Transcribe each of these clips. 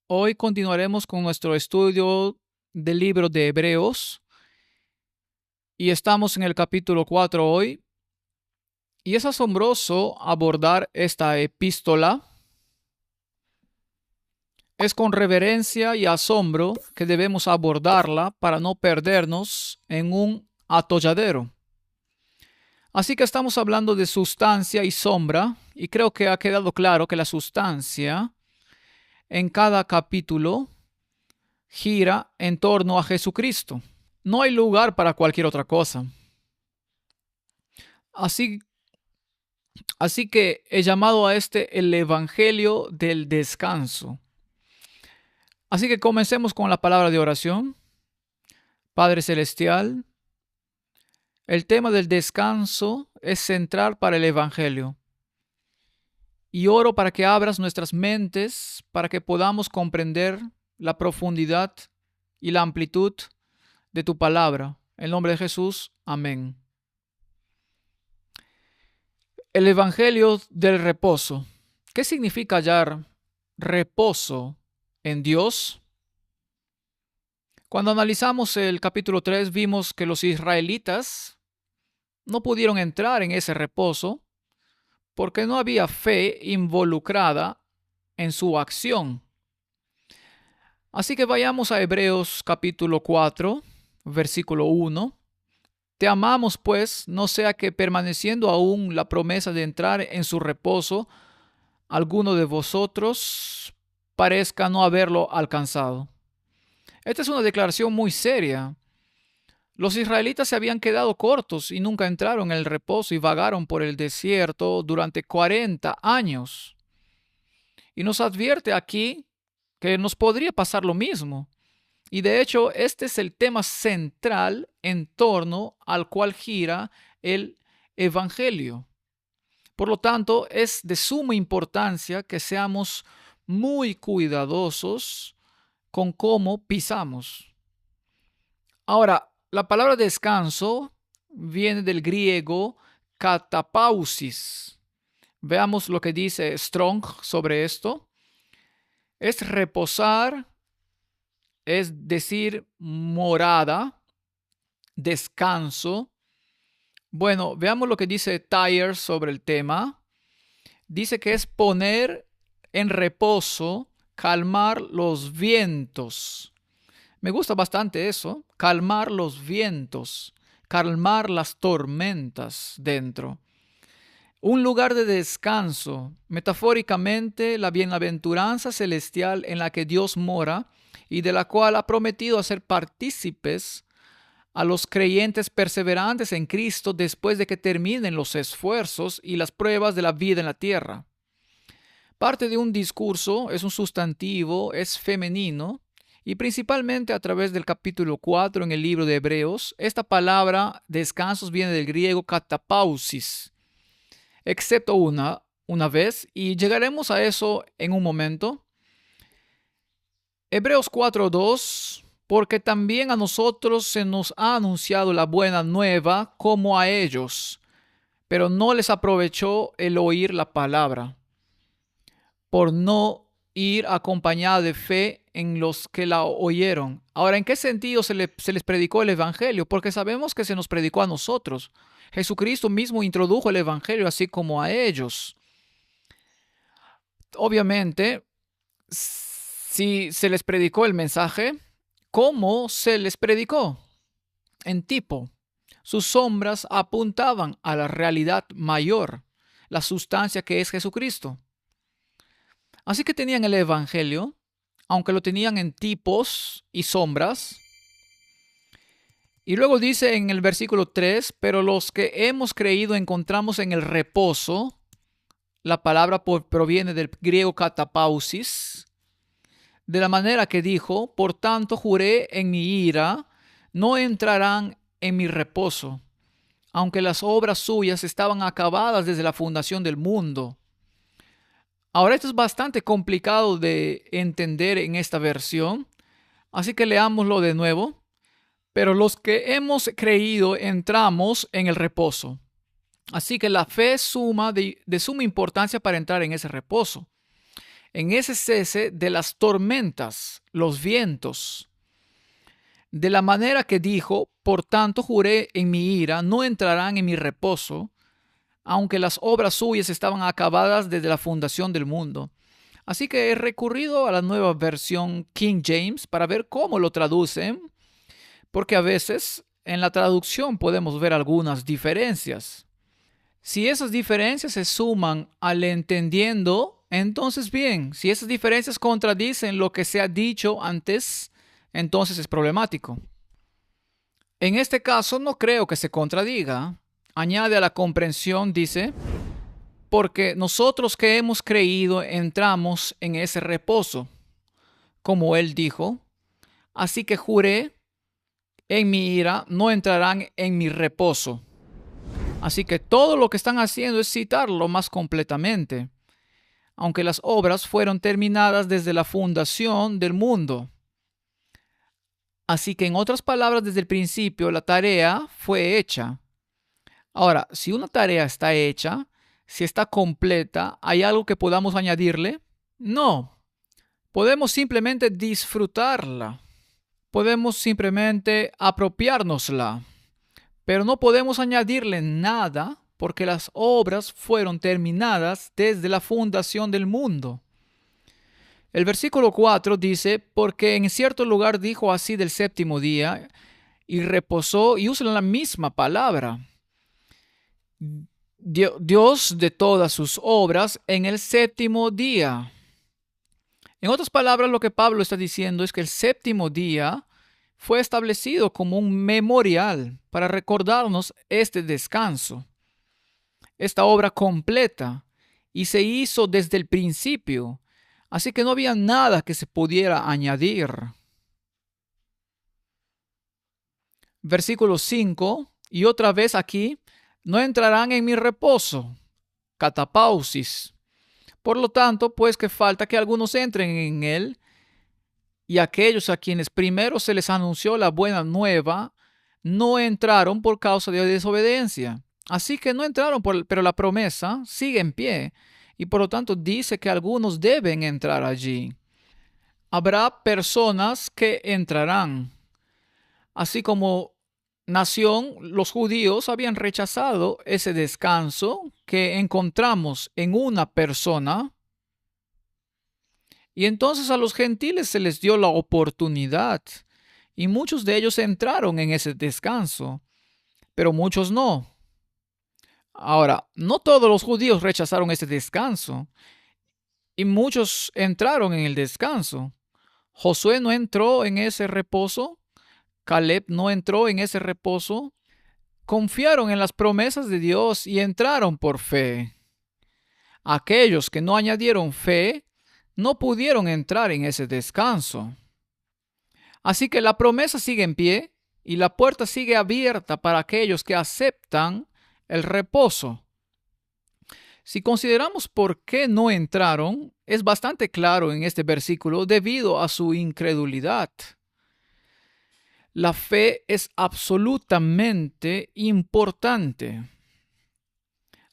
Hoy continuaremos con nuestro estudio del libro de Hebreos y estamos en el capítulo 4 hoy. Y es asombroso abordar esta epístola. Es con reverencia y asombro que debemos abordarla para no perdernos en un atolladero. Así que estamos hablando de sustancia y sombra, y creo que ha quedado claro que la sustancia en cada capítulo gira en torno a Jesucristo. No hay lugar para cualquier otra cosa. Así, así que he llamado a este el Evangelio del Descanso. Así que comencemos con la palabra de oración. Padre Celestial, el tema del descanso es central para el Evangelio. Y oro para que abras nuestras mentes para que podamos comprender la profundidad y la amplitud de tu palabra. En el nombre de Jesús, amén. El Evangelio del reposo. ¿Qué significa hallar reposo en Dios? Cuando analizamos el capítulo 3 vimos que los israelitas no pudieron entrar en ese reposo porque no había fe involucrada en su acción. Así que vayamos a Hebreos capítulo 4, versículo 1. Te amamos, pues, no sea que permaneciendo aún la promesa de entrar en su reposo, alguno de vosotros parezca no haberlo alcanzado. Esta es una declaración muy seria. Los israelitas se habían quedado cortos y nunca entraron en el reposo y vagaron por el desierto durante 40 años. Y nos advierte aquí que nos podría pasar lo mismo. Y de hecho, este es el tema central en torno al cual gira el Evangelio. Por lo tanto, es de suma importancia que seamos muy cuidadosos con cómo pisamos. Ahora, la palabra descanso viene del griego katapausis. Veamos lo que dice Strong sobre esto. Es reposar, es decir, morada, descanso. Bueno, veamos lo que dice Tyers sobre el tema. Dice que es poner en reposo, calmar los vientos. Me gusta bastante eso, calmar los vientos, calmar las tormentas dentro. Un lugar de descanso, metafóricamente la bienaventuranza celestial en la que Dios mora y de la cual ha prometido hacer partícipes a los creyentes perseverantes en Cristo después de que terminen los esfuerzos y las pruebas de la vida en la tierra. Parte de un discurso, es un sustantivo, es femenino, y principalmente a través del capítulo 4 en el libro de Hebreos, esta palabra descansos viene del griego katapausis, excepto una vez, y llegaremos a eso en un momento. Hebreos 4:2, porque también a nosotros se nos ha anunciado la buena nueva como a ellos, pero no les aprovechó el oír la palabra, por no ir acompañada de fe en los que la oyeron. Ahora, ¿en qué sentido se les predicó el Evangelio? Porque sabemos que se nos predicó a nosotros. Jesucristo mismo introdujo el Evangelio así como a ellos. Obviamente, si se les predicó el mensaje, ¿cómo se les predicó? En tipo. Sus sombras apuntaban a la realidad mayor, la sustancia que es Jesucristo. Así que tenían el Evangelio, aunque lo tenían en tipos y sombras. Y luego dice en el versículo 3, pero los que hemos creído encontramos en el reposo. La palabra proviene del griego katapausis, de la manera que dijo, por tanto juré en mi ira, no entrarán en mi reposo, aunque las obras suyas estaban acabadas desde la fundación del mundo. Ahora esto es bastante complicado de entender en esta versión, así que leámoslo de nuevo. Pero los que hemos creído entramos en el reposo. Así que la fe es de suma importancia para entrar en ese reposo. en ese cese de las tormentas, los vientos. De la manera que dijo, por tanto juré en mi ira, no entrarán en mi reposo, aunque las obras suyas estaban acabadas desde la fundación del mundo. Así que he recurrido a la nueva versión King James para ver cómo lo traducen, porque a veces en la traducción podemos ver algunas diferencias. Si esas diferencias se suman al entendiendo, entonces bien, si esas diferencias contradicen lo que se ha dicho antes, entonces es problemático. En este caso no creo que se contradiga. Añade a la comprensión, dice, porque nosotros que hemos creído entramos en ese reposo, como él dijo, así que juré en mi ira, no entrarán en mi reposo. Así que todo lo que están haciendo es citarlo más completamente, aunque las obras fueron terminadas desde la fundación del mundo. Así que en otras palabras, desde el principio la tarea fue hecha. Ahora, si una tarea está hecha, si está completa, ¿hay algo que podamos añadirle? No. Podemos simplemente disfrutarla. Podemos simplemente apropiárnosla. Pero no podemos añadirle nada porque las obras fueron terminadas desde la fundación del mundo. El versículo 4 dice, porque en cierto lugar dijo así del séptimo día y reposó, y usa la misma palabra. Dios de todas sus obras en el séptimo día. En otras palabras, lo que Pablo está diciendo es que el séptimo día fue establecido como un memorial para recordarnos este descanso, esta obra completa, y se hizo desde el principio, así que no había nada que se pudiera añadir. Versículo 5, y otra vez aquí, no entrarán en mi reposo, catapausis. Por lo tanto, pues que falta que algunos entren en él, y aquellos a quienes primero se les anunció la buena nueva, no entraron por causa de desobediencia. Así que no entraron, pero la promesa sigue en pie, y por lo tanto dice que algunos deben entrar allí. Habrá personas que entrarán. Así como nación, los judíos habían rechazado ese descanso que encontramos en una persona, y entonces a los gentiles se les dio la oportunidad, y muchos de ellos entraron en ese descanso, pero muchos no. Ahora, no todos los judíos rechazaron ese descanso, y muchos entraron en el descanso. Josué no entró en ese reposo, Caleb no entró en ese reposo, confiaron en las promesas de Dios y entraron por fe. Aquellos que no añadieron fe no pudieron entrar en ese descanso. Así que la promesa sigue en pie y la puerta sigue abierta para aquellos que aceptan el reposo. Si consideramos por qué no entraron, es bastante claro en este versículo debido a su incredulidad. La fe es absolutamente importante.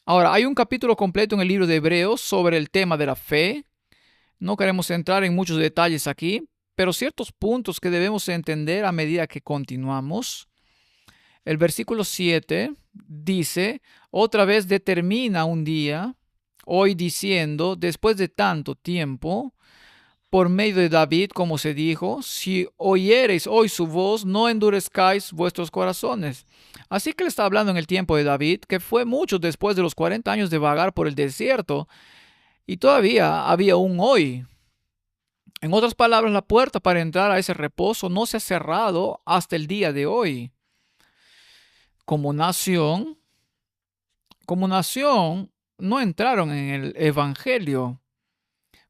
Ahora, hay un capítulo completo en el libro de Hebreos sobre el tema de la fe. No queremos entrar en muchos detalles aquí, pero ciertos puntos que debemos entender a medida que continuamos. El versículo 7 dice, otra vez determina un día, hoy diciendo, después de tanto tiempo, por medio de David, como se dijo, si oyereis hoy su voz, no endurezcáis vuestros corazones. Así que le está hablando en el tiempo de David, que fue mucho después de los 40 años de vagar por el desierto, y todavía había un hoy. En otras palabras, la puerta para entrar a ese reposo no se ha cerrado hasta el día de hoy. Como nación, no entraron en el evangelio.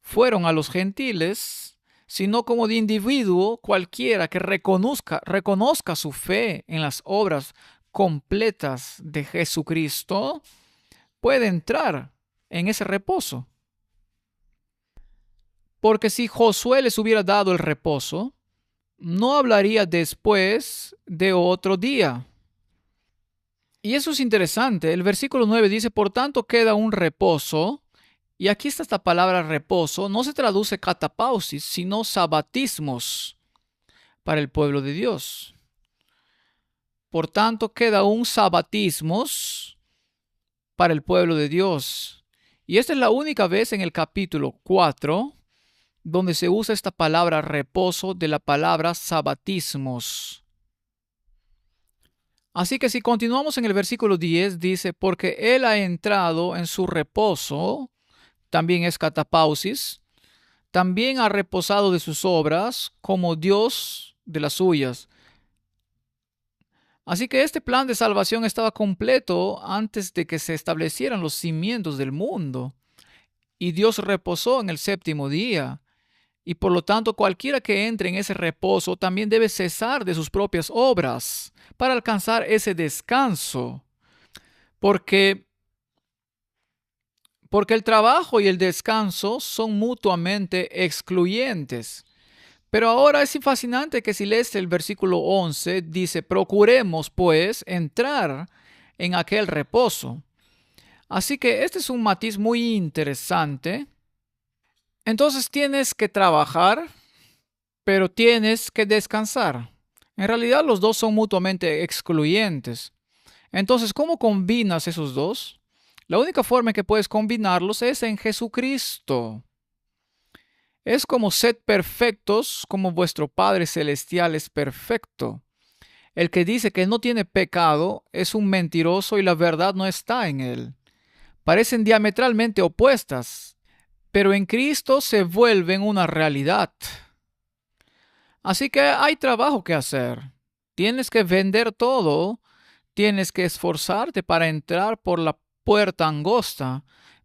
Fueron a los gentiles, sino como de individuo cualquiera que reconozca su fe en las obras completas de Jesucristo, puede entrar en ese reposo. Porque si Josué les hubiera dado el reposo, no hablaría después de otro día. Y eso es interesante. El versículo 9 dice, por tanto queda un reposo, Y aquí está esta palabra reposo, no se traduce catapausis, sino sabatismos para el pueblo de Dios. Por tanto, queda un sabatismos para el pueblo de Dios. Y esta es la única vez en el capítulo 4 donde se usa esta palabra reposo de la palabra sabatismos. Así que si continuamos en el versículo 10, dice, porque él ha entrado en su reposo, también es catapausis, también ha reposado de sus obras como Dios de las suyas. Así que este plan de salvación estaba completo antes de que se establecieran los cimientos del mundo. Y Dios reposó en el séptimo día. Y por lo tanto, cualquiera que entre en ese reposo también debe cesar de sus propias obras para alcanzar ese descanso. Porque el trabajo y el descanso son mutuamente excluyentes. Pero ahora es fascinante que si lees el versículo 11, dice, procuremos pues entrar en aquel reposo. Así que este es un matiz muy interesante. Entonces tienes que trabajar, pero tienes que descansar. En realidad los dos son mutuamente excluyentes. Entonces, ¿cómo combinas esos dos? La única forma en que puedes combinarlos es en Jesucristo. Es como sed perfectos, como vuestro Padre Celestial es perfecto. El que dice que no tiene pecado es un mentiroso y la verdad no está en él. Parecen diametralmente opuestas, pero en Cristo se vuelven una realidad. Así que hay trabajo que hacer. Tienes que vender todo, tienes que esforzarte para entrar por la puerta angosta,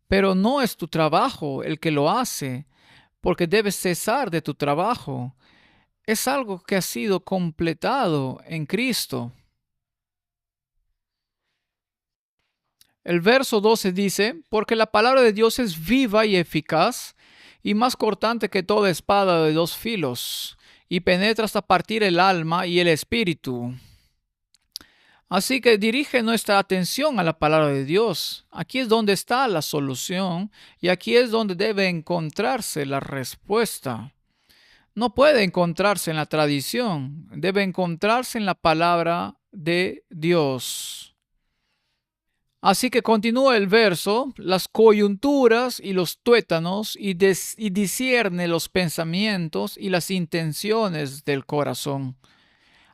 pero no es tu trabajo el que lo hace, porque debes cesar de tu trabajo. Es algo que ha sido completado en Cristo. El verso 12 dice, porque la palabra de Dios es viva y eficaz, y más cortante que toda espada de dos filos, y penetra hasta partir el alma y el espíritu. Así que dirige nuestra atención a la palabra de Dios. Aquí es donde está la solución, y aquí es donde debe encontrarse la respuesta. No puede encontrarse en la tradición, debe encontrarse en la palabra de Dios. Así que continúa el verso, las coyunturas y los tuétanos, y discierne los pensamientos y las intenciones del corazón.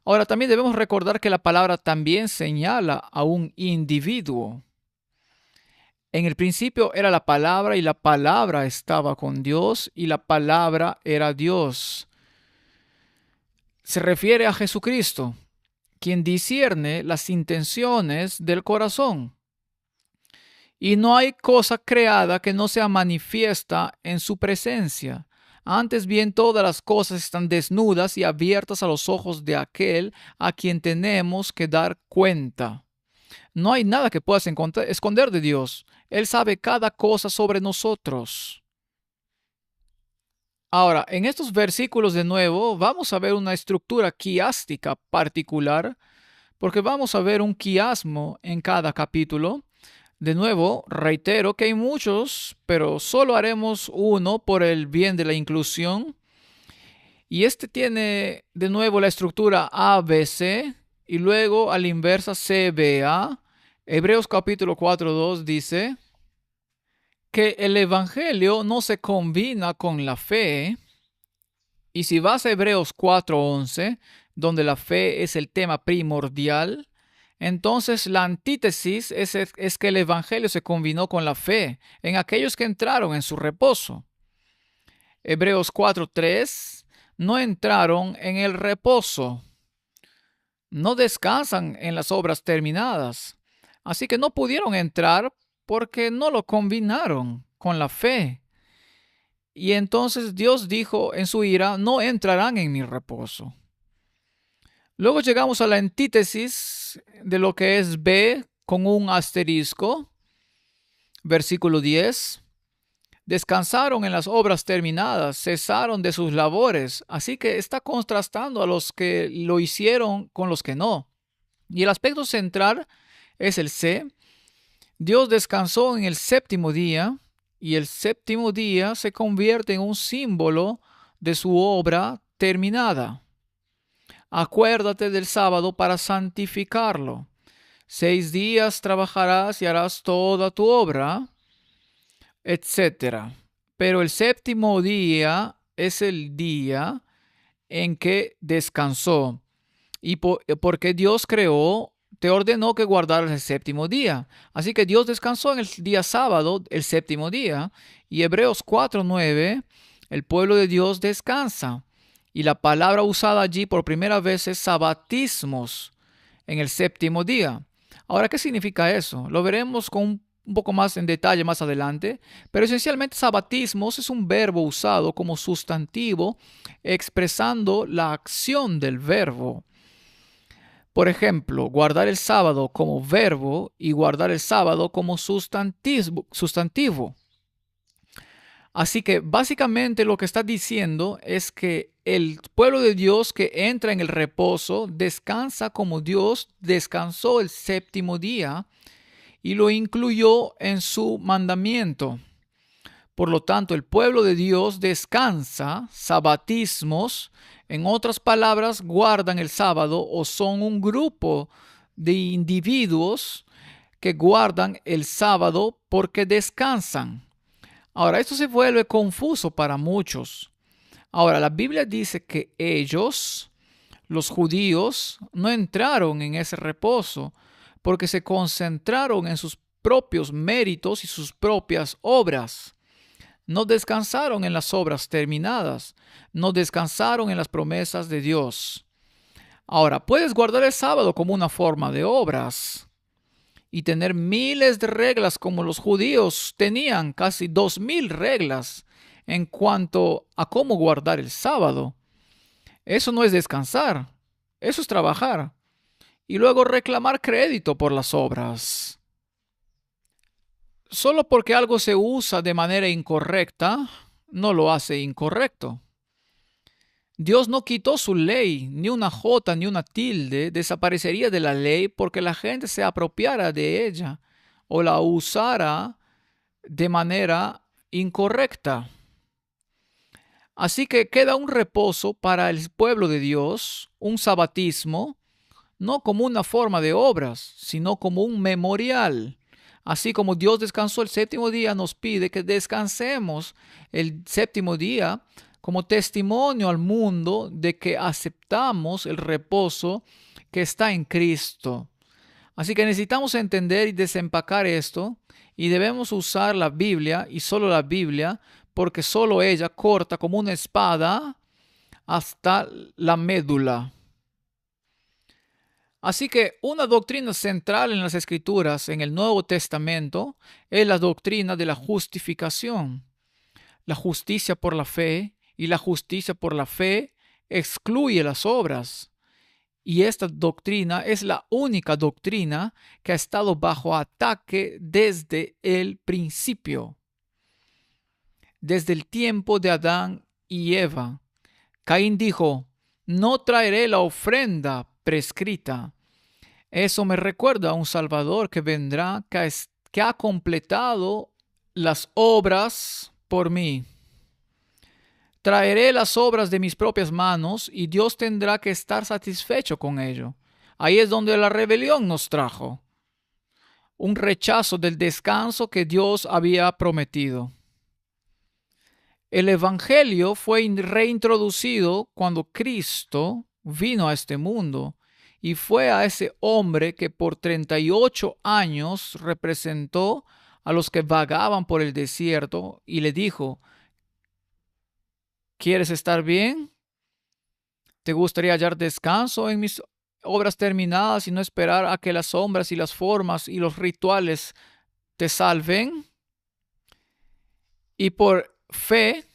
Ahora también debemos recordar que la palabra también señala a un individuo. En el principio era la palabra y la palabra estaba con Dios y la palabra era Dios. Se refiere a Jesucristo, quien discierne las intenciones del corazón. Y no hay cosa creada que no sea manifiesta en su presencia. Antes bien, todas las cosas están desnudas y abiertas a los ojos de aquel a quien tenemos que dar cuenta. No hay nada que puedas esconder de Dios. Él sabe cada cosa sobre nosotros. Ahora, en estos versículos de nuevo, vamos a ver una estructura quiástica particular, porque vamos a ver un quiasmo en cada capítulo. De nuevo, reitero que hay muchos, pero solo haremos uno por el bien de la inclusión. Y este tiene de nuevo la estructura ABC y luego a la inversa CBA. Hebreos capítulo 4:2 dice que el evangelio no se combina con la fe. Y si vas a Hebreos 4:11, donde la fe es el tema primordial, entonces la antítesis es que el evangelio se combinó con la fe en aquellos que entraron en su reposo. Hebreos 4:3, no entraron en el reposo. No descansan en las obras terminadas. Así que no pudieron entrar porque no lo combinaron con la fe. Y entonces Dios dijo en su ira, no entrarán en mi reposo. Luego llegamos a la antítesis de lo que es B con un asterisco. Versículo 10. Descansaron en las obras terminadas, cesaron de sus labores. Así que está contrastando a los que lo hicieron con los que no. Y el aspecto central es el C. Dios descansó en el séptimo día y el séptimo día se convierte en un símbolo de su obra terminada. Acuérdate del sábado para santificarlo. 6 días trabajarás y harás toda tu obra, etc. Pero el séptimo día es el día en que descansó. Y porque Dios creó, te ordenó que guardaras el séptimo día. Así que Dios descansó en el día sábado, el séptimo día. Y Hebreos 4:9, el pueblo de Dios descansa. Y la palabra usada allí por primera vez es sabatismos, en el séptimo día. Ahora, ¿qué significa eso? Lo veremos con un poco más en detalle más adelante, pero esencialmente sabatismos es un verbo usado como sustantivo expresando la acción del verbo. Por ejemplo, guardar el sábado como verbo y guardar el sábado como sustantivo. Así que básicamente lo que está diciendo es que el pueblo de Dios que entra en el reposo descansa como Dios descansó el séptimo día y lo incluyó en su mandamiento. Por lo tanto, el pueblo de Dios descansa, sabatismos, en otras palabras, guardan el sábado o son un grupo de individuos que guardan el sábado porque descansan. Ahora, esto se vuelve confuso para muchos. Ahora, la Biblia dice que ellos, los judíos, no entraron en ese reposo porque se concentraron en sus propios méritos y sus propias obras. No descansaron en las obras terminadas, no descansaron en las promesas de Dios. Ahora, puedes guardar el sábado como una forma de obras y tener miles de reglas como los judíos tenían, casi 2000 reglas en cuanto a cómo guardar el sábado. Eso no es descansar, eso es trabajar y luego reclamar crédito por las obras. Solo porque algo se usa de manera incorrecta, no lo hace incorrecto. Dios no quitó su ley, ni una jota ni una tilde desaparecería de la ley porque la gente se apropiara de ella o la usara de manera incorrecta. Así que queda un reposo para el pueblo de Dios, un sabatismo, no como una forma de obras, sino como un memorial. Así como Dios descansó el séptimo día, nos pide que descansemos el séptimo día como testimonio al mundo de que aceptamos el reposo que está en Cristo. Así que necesitamos entender y desempacar esto y debemos usar la Biblia y solo la Biblia porque solo ella corta como una espada hasta la médula. Así que una doctrina central en las Escrituras, en el Nuevo Testamento, es la doctrina de la justificación. La justicia por la fe y la justicia por la fe excluye las obras. Y esta doctrina es la única doctrina que ha estado bajo ataque desde el principio. Desde el tiempo de Adán y Eva. Caín dijo, no traeré la ofrenda prescrita. Eso me recuerda a un Salvador que vendrá, que ha completado las obras por mí. Traeré las obras de mis propias manos y Dios tendrá que estar satisfecho con ello. Ahí es donde la rebelión nos trajo. Un rechazo del descanso que Dios había prometido. El Evangelio fue reintroducido cuando Cristo vino a este mundo y fue a ese hombre que por 38 años representó a los que vagaban por el desierto y le dijo, ¿quieres estar bien? ¿Te gustaría hallar descanso en mis obras terminadas y no esperar a que las sombras y las formas y los rituales te salven? Y por fe,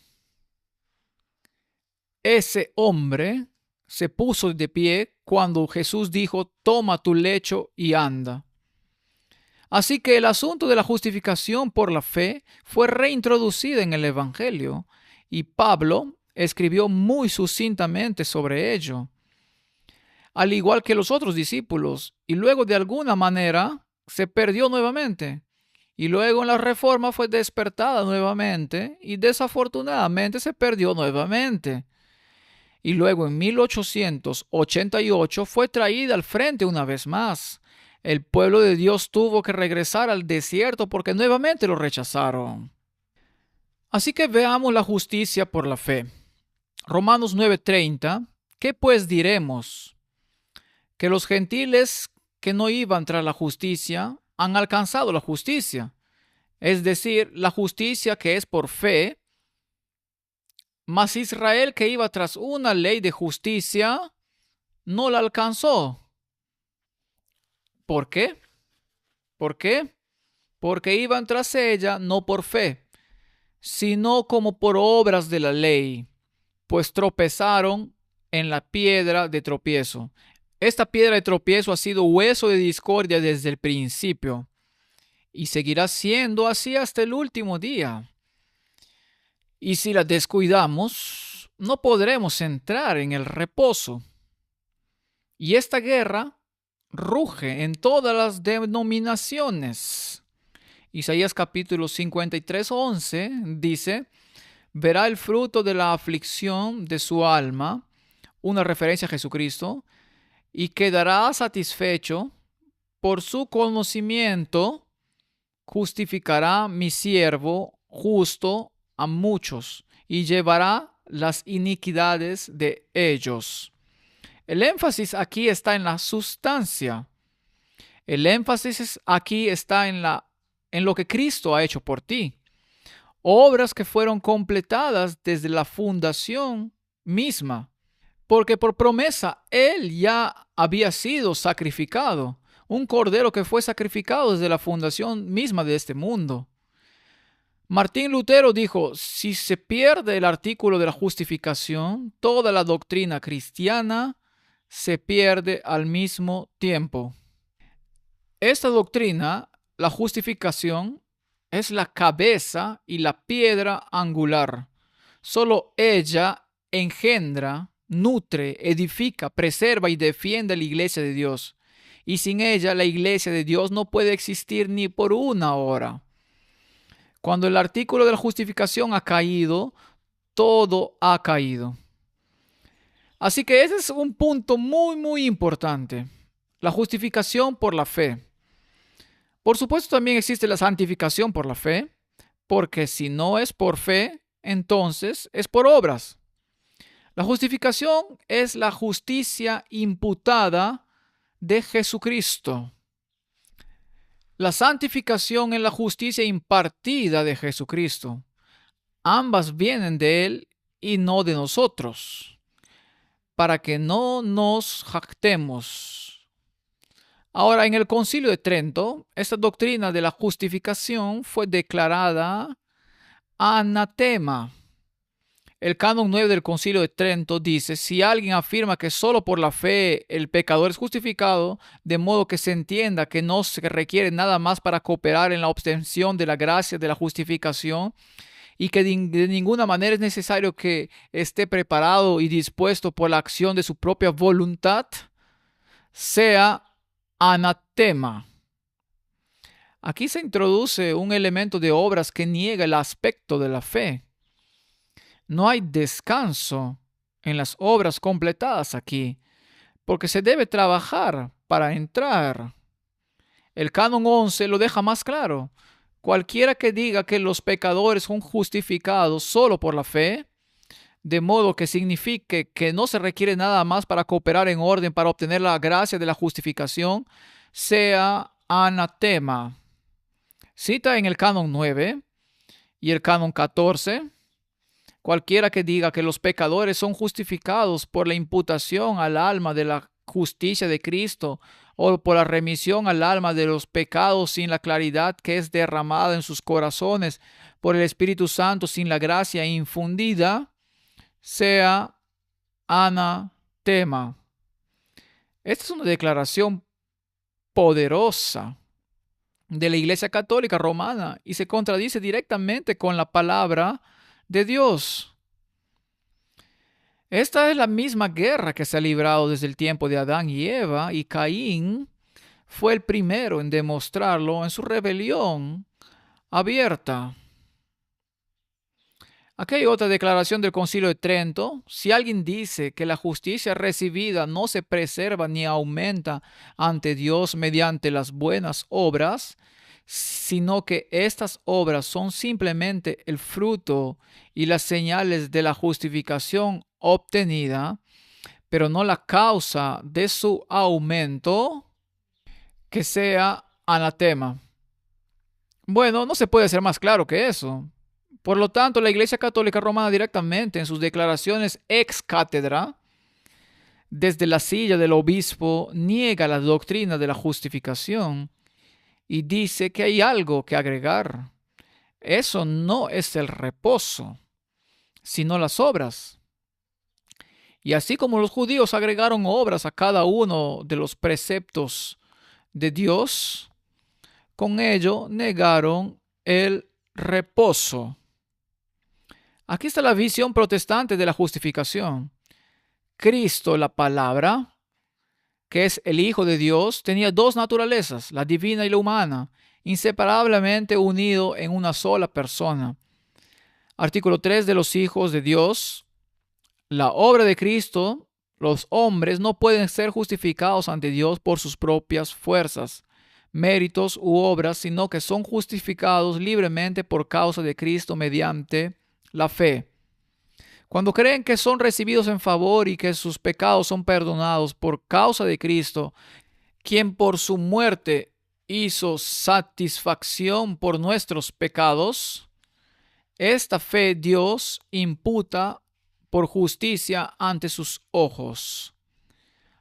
ese hombre se puso de pie cuando Jesús dijo, toma tu lecho y anda. Así que el asunto de la justificación por la fe fue reintroducido en el Evangelio y Pablo escribió muy sucintamente sobre ello, al igual que los otros discípulos, y luego de alguna manera se perdió nuevamente. Y luego en la Reforma fue despertada nuevamente y desafortunadamente se perdió nuevamente. Y luego en 1888 fue traída al frente una vez más. El pueblo de Dios tuvo que regresar al desierto porque nuevamente lo rechazaron. Así que veamos la justicia por la fe. Romanos 9:30. ¿Qué pues diremos? Que los gentiles que no iban tras la justicia han alcanzado la justicia. Es decir, la justicia que es por fe. Mas Israel, que iba tras una ley de justicia, no la alcanzó. ¿Por qué? ¿Por qué? Porque iban tras ella no por fe, sino como por obras de la ley, pues tropezaron en la piedra de tropiezo. Esta piedra de tropiezo ha sido hueso de discordia desde el principio y seguirá siendo así hasta el último día. Y si la descuidamos, no podremos entrar en el reposo. Y esta guerra ruge en todas las denominaciones. Isaías capítulo 53:11 dice: verá el fruto de la aflicción de su alma, una referencia a Jesucristo, y quedará satisfecho. Por su conocimiento justificará mi siervo justo a muchos y llevará las iniquidades de ellos. El énfasis aquí está en la sustancia. El énfasis aquí está en lo que Cristo ha hecho por ti. Obras que fueron completadas desde la fundación misma, porque por promesa Él ya había sido sacrificado, un cordero que fue sacrificado desde la fundación misma de este mundo. Martín Lutero dijo: si se pierde el artículo de la justificación, toda la doctrina cristiana se pierde al mismo tiempo. Esta doctrina, la justificación, es la cabeza y la piedra angular. Solo ella engendra, nutre, edifica, preserva y defiende a la iglesia de Dios. Y sin ella la iglesia de Dios no puede existir ni por una hora. Cuando el artículo de la justificación ha caído, todo ha caído. Así que ese es un punto muy importante. La justificación por la fe. Por supuesto, también existe la santificación por la fe, porque si no es por fe, entonces es por obras. La justificación es la justicia imputada de Jesucristo. La santificación es la justicia impartida de Jesucristo. Ambas vienen de Él y no de nosotros, para que no nos jactemos. Ahora, en el Concilio de Trento, esta doctrina de la justificación fue declarada anatema. El canon 9 del Concilio de Trento dice: si alguien afirma que solo por la fe el pecador es justificado, de modo que se entienda que no se requiere nada más para cooperar en la obtención de la gracia de la justificación, y que de ninguna manera es necesario que esté preparado y dispuesto por la acción de su propia voluntad, sea anatema. Aquí se introduce un elemento de obras que niega el aspecto de la fe. No hay descanso en las obras completadas aquí, porque se debe trabajar para entrar. El canon 11 lo deja más claro. Cualquiera que diga que los pecadores son justificados solo por la fe, de modo que signifique que no se requiere nada más para cooperar en orden para obtener la gracia de la justificación, sea anatema. Cita en el canon 9 y el canon 14. Cualquiera que diga que los pecadores son justificados por la imputación al alma de la justicia de Cristo o por la remisión al alma de los pecados sin la claridad que es derramada en sus corazones por el Espíritu Santo sin la gracia infundida, sea anatema. Esta es una declaración poderosa de la Iglesia Católica Romana y se contradice directamente con la palabra de Dios. Esta es la misma guerra que se ha librado desde el tiempo de Adán y Eva, y Caín fue el primero en demostrarlo en su rebelión abierta. Aquí hay otra declaración del Concilio de Trento. Si alguien dice que la justicia recibida no se preserva ni aumenta ante Dios mediante las buenas obras, sino que estas obras son simplemente el fruto y las señales de la justificación obtenida, pero no la causa de su aumento, que sea anatema. Bueno, no se puede ser más claro que eso. Por lo tanto, la Iglesia Católica Romana directamente en sus declaraciones ex cátedra, desde la silla del obispo, niega la doctrina de la justificación y dice que hay algo que agregar. Eso no es el reposo, sino las obras. Y así como los judíos agregaron obras a cada uno de los preceptos de Dios, con ello negaron el reposo. Aquí está la visión protestante de la justificación. Cristo, la palabra, que es el Hijo de Dios, tenía dos naturalezas, la divina y la humana, inseparablemente unido en una sola persona. Artículo 3 de los hijos de Dios. La obra de Cristo, los hombres no pueden ser justificados ante Dios por sus propias fuerzas, méritos u obras, sino que son justificados libremente por causa de Cristo mediante la fe. Cuando creen que son recibidos en favor y que sus pecados son perdonados por causa de Cristo, quien por su muerte hizo satisfacción por nuestros pecados, esta fe Dios imputa por justicia ante sus ojos.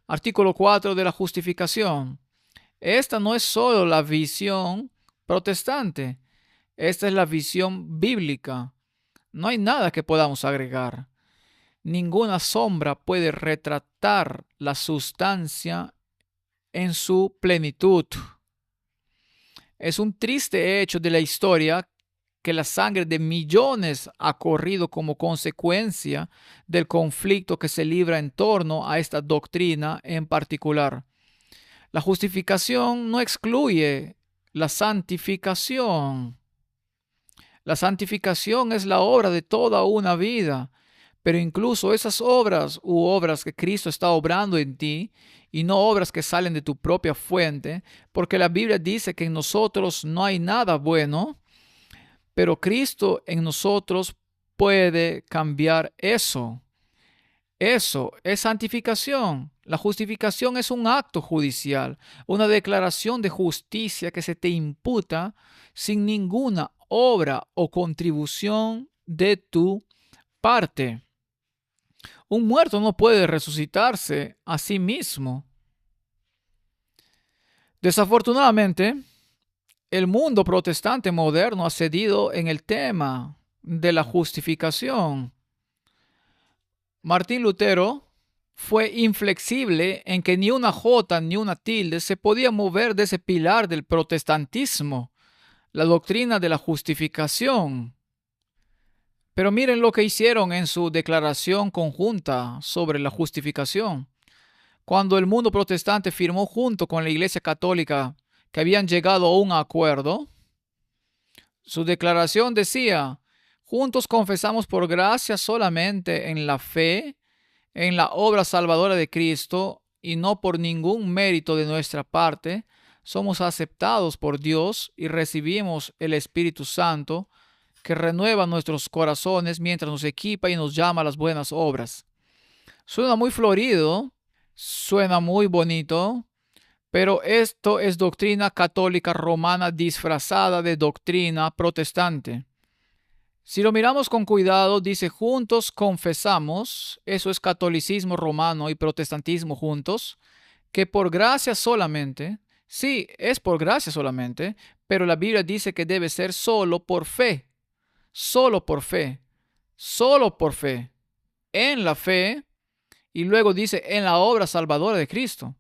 Artículo 4 de la justificación. Esta no es solo la visión protestante, esta es la visión bíblica. No hay nada que podamos agregar. Ninguna sombra puede retratar la sustancia en su plenitud. Es un triste hecho de la historia que la sangre de millones ha corrido como consecuencia del conflicto que se libra en torno a esta doctrina en particular. La justificación no excluye la santificación. La santificación es la obra de toda una vida, pero incluso esas obras u obras que Cristo está obrando en ti y no obras que salen de tu propia fuente, porque la Biblia dice que en nosotros no hay nada bueno, pero Cristo en nosotros puede cambiar eso. Eso es santificación. La justificación es un acto judicial, una declaración de justicia que se te imputa sin ninguna obra o contribución de tu parte. Un muerto no puede resucitarse a sí mismo. Desafortunadamente, el mundo protestante moderno ha cedido en el tema de la justificación. Martín Lutero fue inflexible en que ni una jota ni una tilde se podía mover de ese pilar del protestantismo, la doctrina de la justificación. Pero miren lo que hicieron en su declaración conjunta sobre la justificación. Cuando el mundo protestante firmó junto con la Iglesia Católica que habían llegado a un acuerdo, su declaración decía: juntos confesamos por gracia solamente en la fe, en la obra salvadora de Cristo, y no por ningún mérito de nuestra parte, somos aceptados por Dios y recibimos el Espíritu Santo, que renueva nuestros corazones mientras nos equipa y nos llama a las buenas obras. Suena muy florido, suena muy bonito, pero esto es doctrina católica romana disfrazada de doctrina protestante. Si lo miramos con cuidado, dice juntos confesamos, eso es catolicismo romano y protestantismo juntos, que por gracia solamente, sí, es por gracia solamente, pero la Biblia dice que debe ser solo por fe, solo por fe, solo por fe, en la fe, y luego dice en la obra salvadora de Cristo.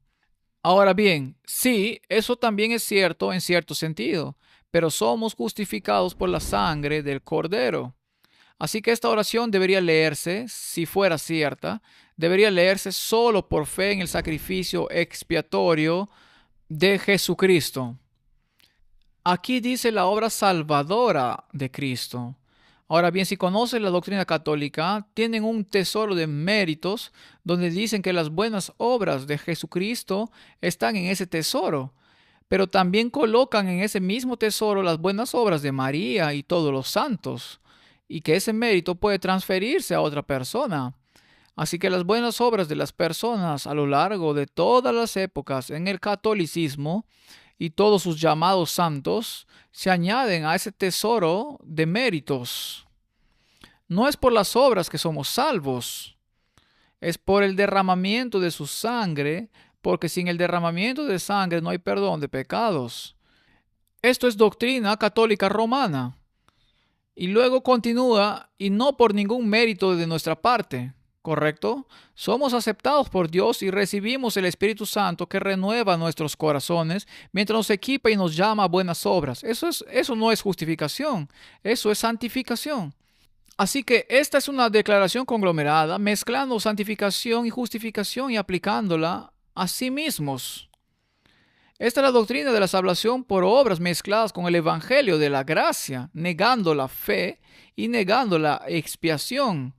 Ahora bien, sí, eso también es cierto en cierto sentido, pero somos justificados por la sangre del Cordero. Así que esta oración debería leerse, si fuera cierta, debería leerse solo por fe en el sacrificio expiatorio de Jesucristo. Aquí dice la obra salvadora de Cristo. Ahora bien, si conocen la doctrina católica, tienen un tesoro de méritos donde dicen que las buenas obras de Jesucristo están en ese tesoro, pero también colocan en ese mismo tesoro las buenas obras de María y todos los santos, y que ese mérito puede transferirse a otra persona. Así que las buenas obras de las personas a lo largo de todas las épocas en el catolicismo y todos sus llamados santos se añaden a ese tesoro de méritos. No es por las obras que somos salvos, es por el derramamiento de su sangre, porque sin el derramamiento de sangre no hay perdón de pecados. Esto es doctrina católica romana. Y luego continúa, y no por ningún mérito de nuestra parte. ¿Correcto? Somos aceptados por Dios y recibimos el Espíritu Santo que renueva nuestros corazones mientras nos equipa y nos llama a buenas obras. Eso no es justificación, eso es santificación. Así que esta es una declaración conglomerada, mezclando santificación y justificación y aplicándola a sí mismos. Esta es la doctrina de la salvación por obras mezcladas con el evangelio de la gracia, negando la fe y negando la expiación.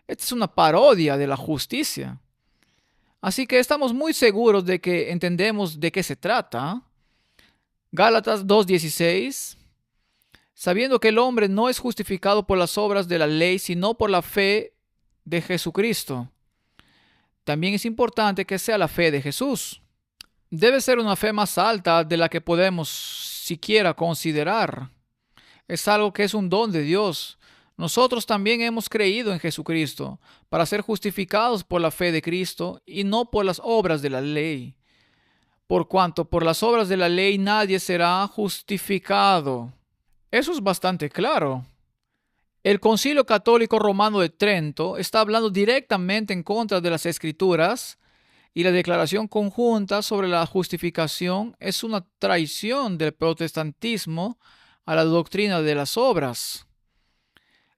Esta es una parodia de la justicia. Así que estamos muy seguros de que entendemos de qué se trata. Gálatas 2:16. Sabiendo que el hombre no es justificado por las obras de la ley, sino por la fe de Jesucristo. También es importante que sea la fe de Jesús. Debe ser una fe más alta de la que podemos siquiera considerar. Es algo que es un don de Dios. Nosotros también hemos creído en Jesucristo para ser justificados por la fe de Cristo y no por las obras de la ley. Por cuanto por las obras de la ley nadie será justificado. Eso es bastante claro. El Concilio Católico Romano de Trento está hablando directamente en contra de las Escrituras y la declaración conjunta sobre la justificación es una traición del protestantismo a la doctrina de las obras.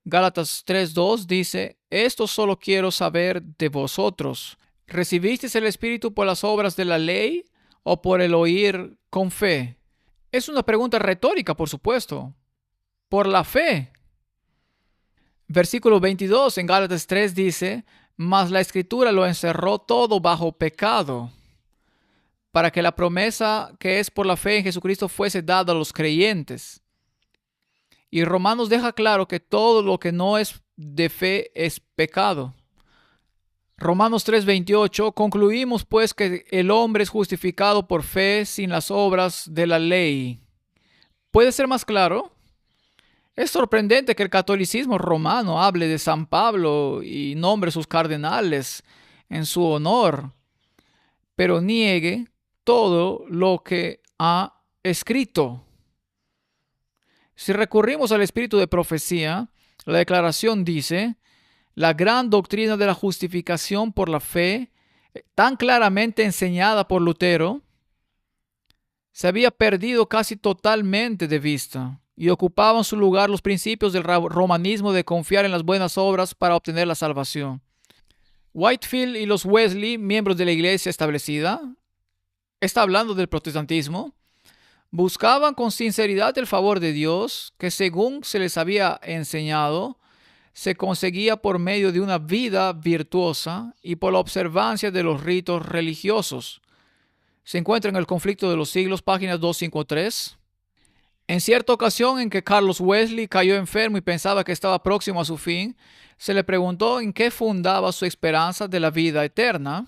Gálatas 3:2 dice, esto solo quiero saber de vosotros. ¿Recibisteis el Espíritu por las obras de la ley o por el oír con fe? Es una pregunta retórica, por supuesto. Por la fe. Versículo 22 en Gálatas 3 dice, mas la Escritura lo encerró todo bajo pecado, para que la promesa que es por la fe en Jesucristo fuese dada a los creyentes. Y Romanos deja claro que todo lo que no es de fe es pecado. Romanos 3:28, concluimos pues que el hombre es justificado por fe sin las obras de la ley. ¿Puede ser más claro? Es sorprendente que el catolicismo romano hable de San Pablo y nombre sus cardenales en su honor, pero niegue todo lo que ha escrito. Si recurrimos al espíritu de profecía, la declaración dice, la gran doctrina de la justificación por la fe, tan claramente enseñada por Lutero, se había perdido casi totalmente de vista y ocupaban su lugar los principios del romanismo de confiar en las buenas obras para obtener la salvación. Whitefield y los Wesley, miembros de la iglesia establecida, está hablando del protestantismo, buscaban con sinceridad el favor de Dios, que según se les había enseñado, se conseguía por medio de una vida virtuosa y por la observancia de los ritos religiosos. Se encuentra en el Conflicto de los Siglos, páginas 253. En cierta ocasión en que Carlos Wesley cayó enfermo y pensaba que estaba próximo a su fin, se le preguntó en qué fundaba su esperanza de la vida eterna.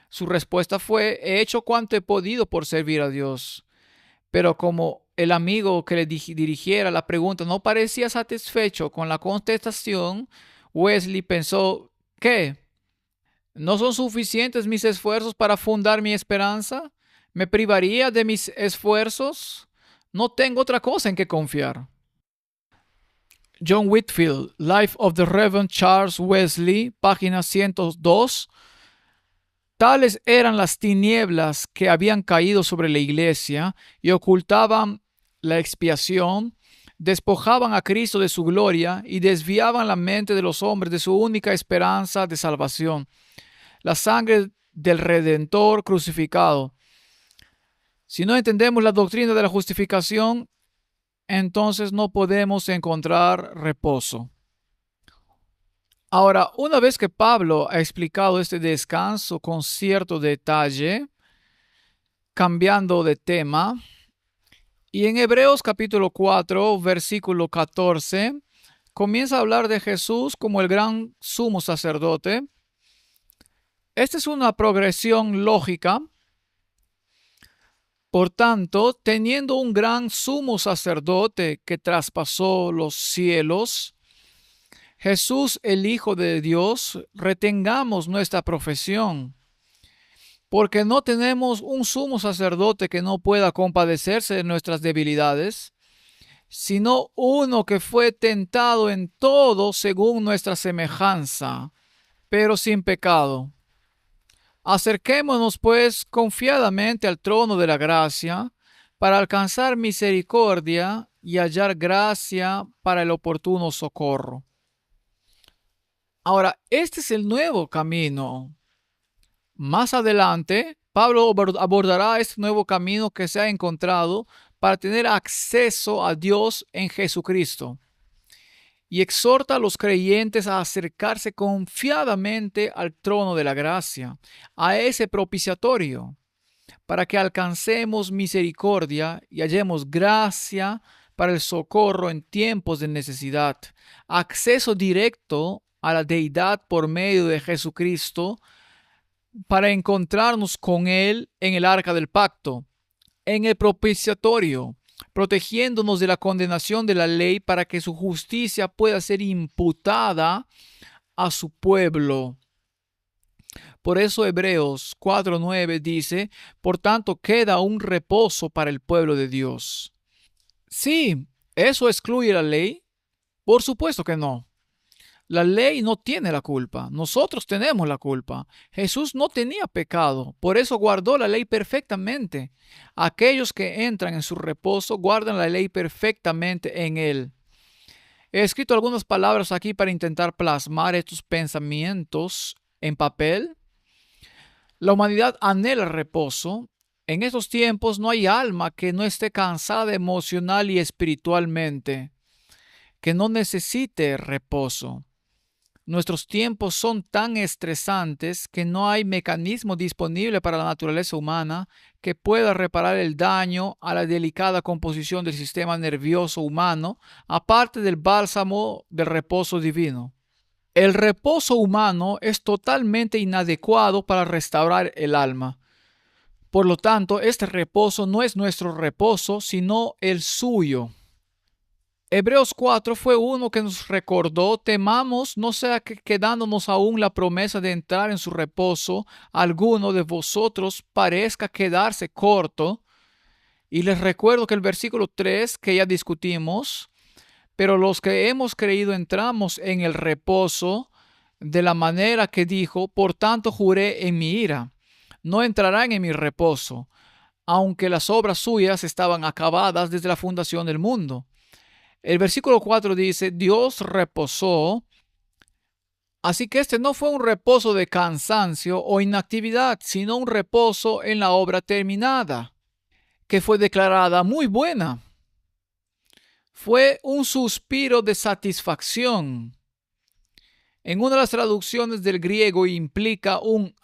Su respuesta fue, he hecho cuanto he podido por servir a Dios. Pero como el amigo que le dirigiera la pregunta no parecía satisfecho con la contestación, Wesley pensó, ¿qué? ¿No son suficientes mis esfuerzos para fundar mi esperanza? ¿Me privaría de mis esfuerzos? No tengo otra cosa en que confiar. John Whitefield, Life of the Reverend Charles Wesley, página 102. Tales eran las tinieblas que habían caído sobre la iglesia y ocultaban la expiación, despojaban a Cristo de su gloria y desviaban la mente de los hombres de su única esperanza de salvación, la sangre del Redentor crucificado. Si no entendemos la doctrina de la justificación, entonces no podemos encontrar reposo. Ahora, una vez que Pablo ha explicado este descanso con cierto detalle, cambiando de tema, y en Hebreos capítulo 4, versículo 14, comienza a hablar de Jesús como el gran sumo sacerdote. Esta es una progresión lógica. Por tanto, teniendo un gran sumo sacerdote que traspasó los cielos, Jesús, el Hijo de Dios, retengamos nuestra profesión, porque no tenemos un sumo sacerdote que no pueda compadecerse de nuestras debilidades, sino uno que fue tentado en todo según nuestra semejanza, pero sin pecado. Acerquémonos, pues, confiadamente al trono de la gracia, para alcanzar misericordia y hallar gracia para el oportuno socorro. Ahora, este es el nuevo camino. Más adelante, Pablo abordará este nuevo camino que se ha encontrado para tener acceso a Dios en Jesucristo, y exhorta a los creyentes a acercarse confiadamente al trono de la gracia, a ese propiciatorio, para que alcancemos misericordia y hallemos gracia para el socorro en tiempos de necesidad, acceso directo a la deidad por medio de Jesucristo, para encontrarnos con Él en el arca del pacto, en el propiciatorio, protegiéndonos de la condenación de la ley para que su justicia pueda ser imputada a su pueblo. Por eso Hebreos 4:9 dice, por tanto queda un reposo para el pueblo de Dios. Sí, ¿eso excluye la ley? Por supuesto que no. La ley no tiene la culpa, nosotros tenemos la culpa. Jesús no tenía pecado, por eso guardó la ley perfectamente. Aquellos que entran en su reposo guardan la ley perfectamente en él. He escrito algunas palabras aquí para intentar plasmar estos pensamientos en papel. La humanidad anhela reposo. En estos tiempos no hay alma que no esté cansada emocional y espiritualmente, que no necesite reposo. Nuestros tiempos son tan estresantes que no hay mecanismo disponible para la naturaleza humana que pueda reparar el daño a la delicada composición del sistema nervioso humano, aparte del bálsamo del reposo divino. El reposo humano es totalmente inadecuado para restaurar el alma. Por lo tanto, este reposo no es nuestro reposo, sino el suyo. Hebreos 4 fue uno que nos recordó, temamos no sea que quedándonos aún la promesa de entrar en su reposo, alguno de vosotros parezca quedarse corto. Y les recuerdo que el versículo 3 que ya discutimos, pero los que hemos creído entramos en el reposo de la manera que dijo, por tanto juré en mi ira, no entrarán en mi reposo, aunque las obras suyas estaban acabadas desde la fundación del mundo. El versículo 4 dice, Dios reposó, así que este no fue un reposo de cansancio o inactividad, sino un reposo en la obra terminada, que fue declarada muy buena. Fue un suspiro de satisfacción. En una de las traducciones del griego implica un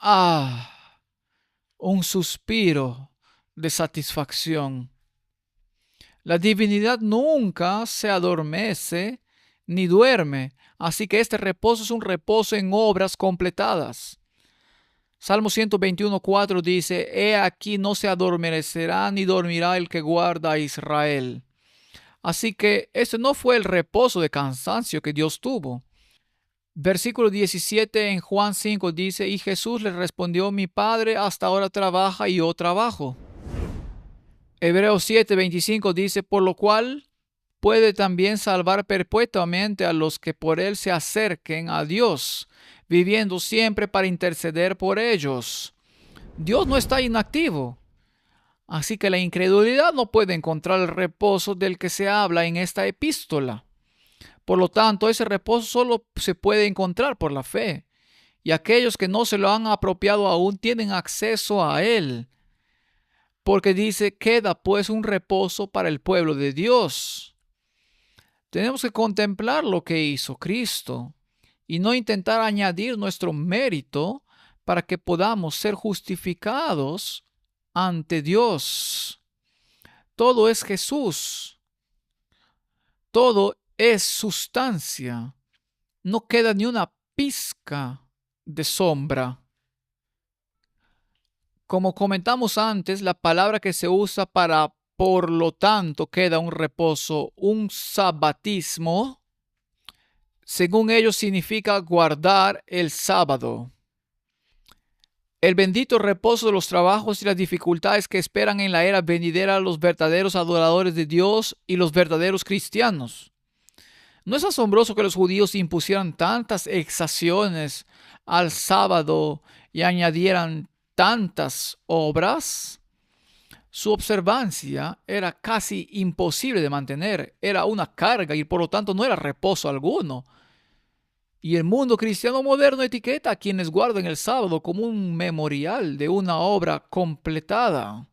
suspiro de satisfacción. La divinidad nunca se adormece ni duerme, así que este reposo es un reposo en obras completadas. Salmo 121:4 dice, He aquí no se adormecerá ni dormirá el que guarda a Israel. Así que este no fue el reposo de cansancio que Dios tuvo. Versículo 17 en Juan 5 dice, y Jesús le respondió, mi Padre hasta ahora trabaja y yo trabajo. Hebreos 7:25 dice, por lo cual puede también salvar perpetuamente a los que por él se acerquen a Dios, viviendo siempre para interceder por ellos. Dios no está inactivo, así que la incredulidad no puede encontrar el reposo del que se habla en esta epístola. Por lo tanto, ese reposo solo se puede encontrar por la fe, y aquellos que no se lo han apropiado aún tienen acceso a él. porque dice, queda pues un reposo para el pueblo de Dios. Tenemos que contemplar lo que hizo Cristo y no intentar añadir nuestro mérito para que podamos ser justificados ante Dios. Todo es Jesús. Todo es sustancia. No queda ni una pizca de sombra. Como comentamos antes, la palabra que se usa para por lo tanto queda un reposo, un sabatismo, según ellos significa guardar el sábado. El bendito reposo de los trabajos y las dificultades que esperan en la era venidera a los verdaderos adoradores de Dios y los verdaderos cristianos. ¿No es asombroso que los judíos impusieran tantas exacciones al sábado y añadieran tantas obras? Su observancia era casi imposible de mantener, era una carga y por lo tanto no era reposo alguno. Y el mundo cristiano moderno etiqueta a quienes guardan el sábado como un memorial de una obra completada,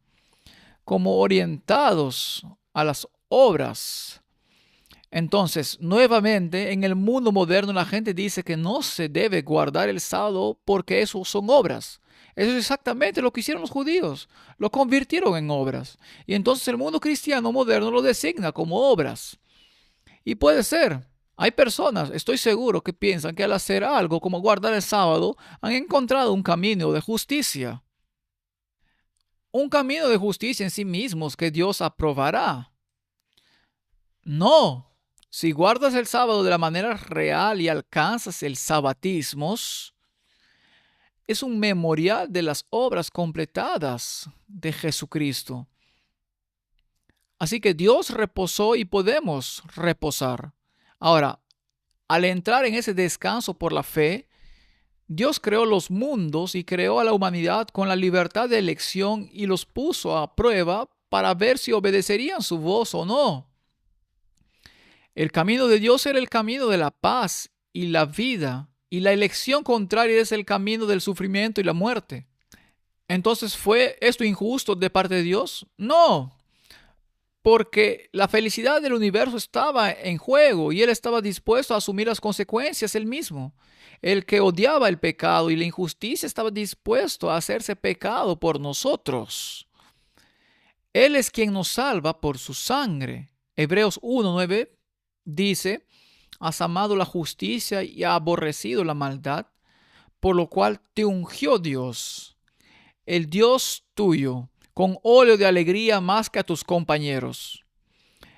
como orientados a las obras. Entonces, nuevamente, en el mundo moderno la gente dice que no se debe guardar el sábado porque eso son obras. Eso es exactamente lo que hicieron los judíos. Lo convirtieron en obras. Y entonces el mundo cristiano moderno lo designa como obras. Y puede ser. Hay personas, estoy seguro, que piensan que al hacer algo como guardar el sábado han encontrado un camino de justicia. Un camino de justicia en sí mismos que Dios aprobará. No. Si guardas el sábado de la manera real y alcanzas el sabatismo, es un memorial de las obras completadas de Jesucristo. Así que Dios reposó y podemos reposar. Ahora, al entrar en ese descanso por la fe, Dios creó los mundos y creó a la humanidad con la libertad de elección y los puso a prueba para ver si obedecerían su voz o no. El camino de Dios era el camino de la paz y la vida, y la elección contraria es el camino del sufrimiento y la muerte. Entonces, ¿fue esto injusto de parte de Dios? No, porque la felicidad del universo estaba en juego y Él estaba dispuesto a asumir las consecuencias Él mismo. El que odiaba el pecado y la injusticia estaba dispuesto a hacerse pecado por nosotros. Él es quien nos salva por su sangre. Hebreos 1:9 dice, has amado la justicia y aborrecido la maldad, por lo cual te ungió Dios, el Dios tuyo, con óleo de alegría más que a tus compañeros.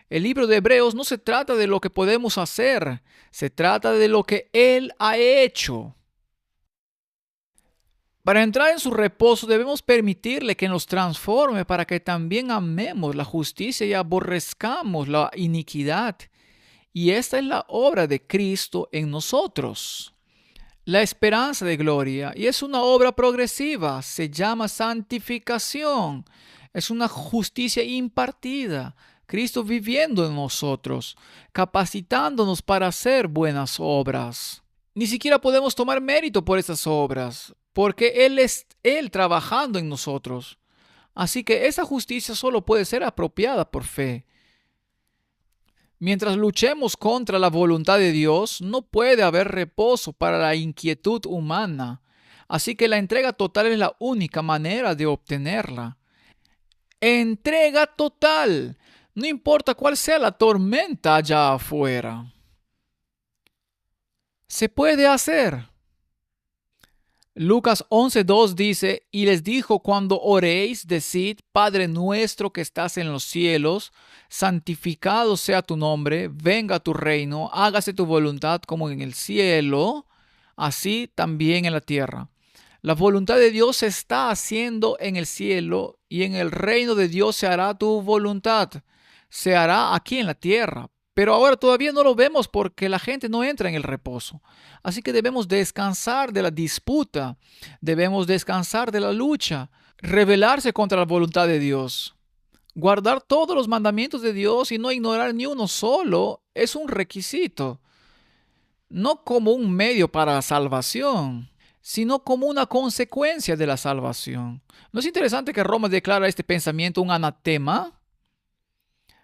El libro de Hebreos no se trata de lo que podemos hacer, se trata de lo que Él ha hecho. Para entrar en su reposo debemos permitirle que nos transforme para que también amemos la justicia y aborrezcamos la iniquidad. Y esta es la obra de Cristo en nosotros. La esperanza de gloria, y es una obra progresiva, se llama santificación. Es una justicia impartida. Cristo viviendo en nosotros, capacitándonos para hacer buenas obras. Ni siquiera podemos tomar mérito por esas obras, porque Él es Él trabajando en nosotros. Así que esa justicia solo puede ser apropiada por fe. Mientras luchemos contra la voluntad de Dios, no puede haber reposo para la inquietud humana. Así que la entrega total es la única manera de obtenerla. Entrega total. No importa cuál sea la tormenta allá afuera. Se puede hacer. Lucas 11:2 dice, y les dijo, cuando oréis, decid, Padre nuestro que estás en los cielos, santificado sea tu nombre, venga tu reino, hágase tu voluntad como en el cielo, así también en la tierra. La voluntad de Dios se está haciendo en el cielo y en el reino de Dios se hará tu voluntad. Se hará aquí en la tierra. Pero ahora todavía no lo vemos porque la gente no entra en el reposo. Así que debemos descansar de la disputa, debemos descansar de la lucha, rebelarse contra la voluntad de Dios. Guardar todos los mandamientos de Dios y no ignorar ni uno solo es un requisito, no como un medio para la salvación, sino como una consecuencia de la salvación. ¿No es interesante que Roma declara este pensamiento un anatema?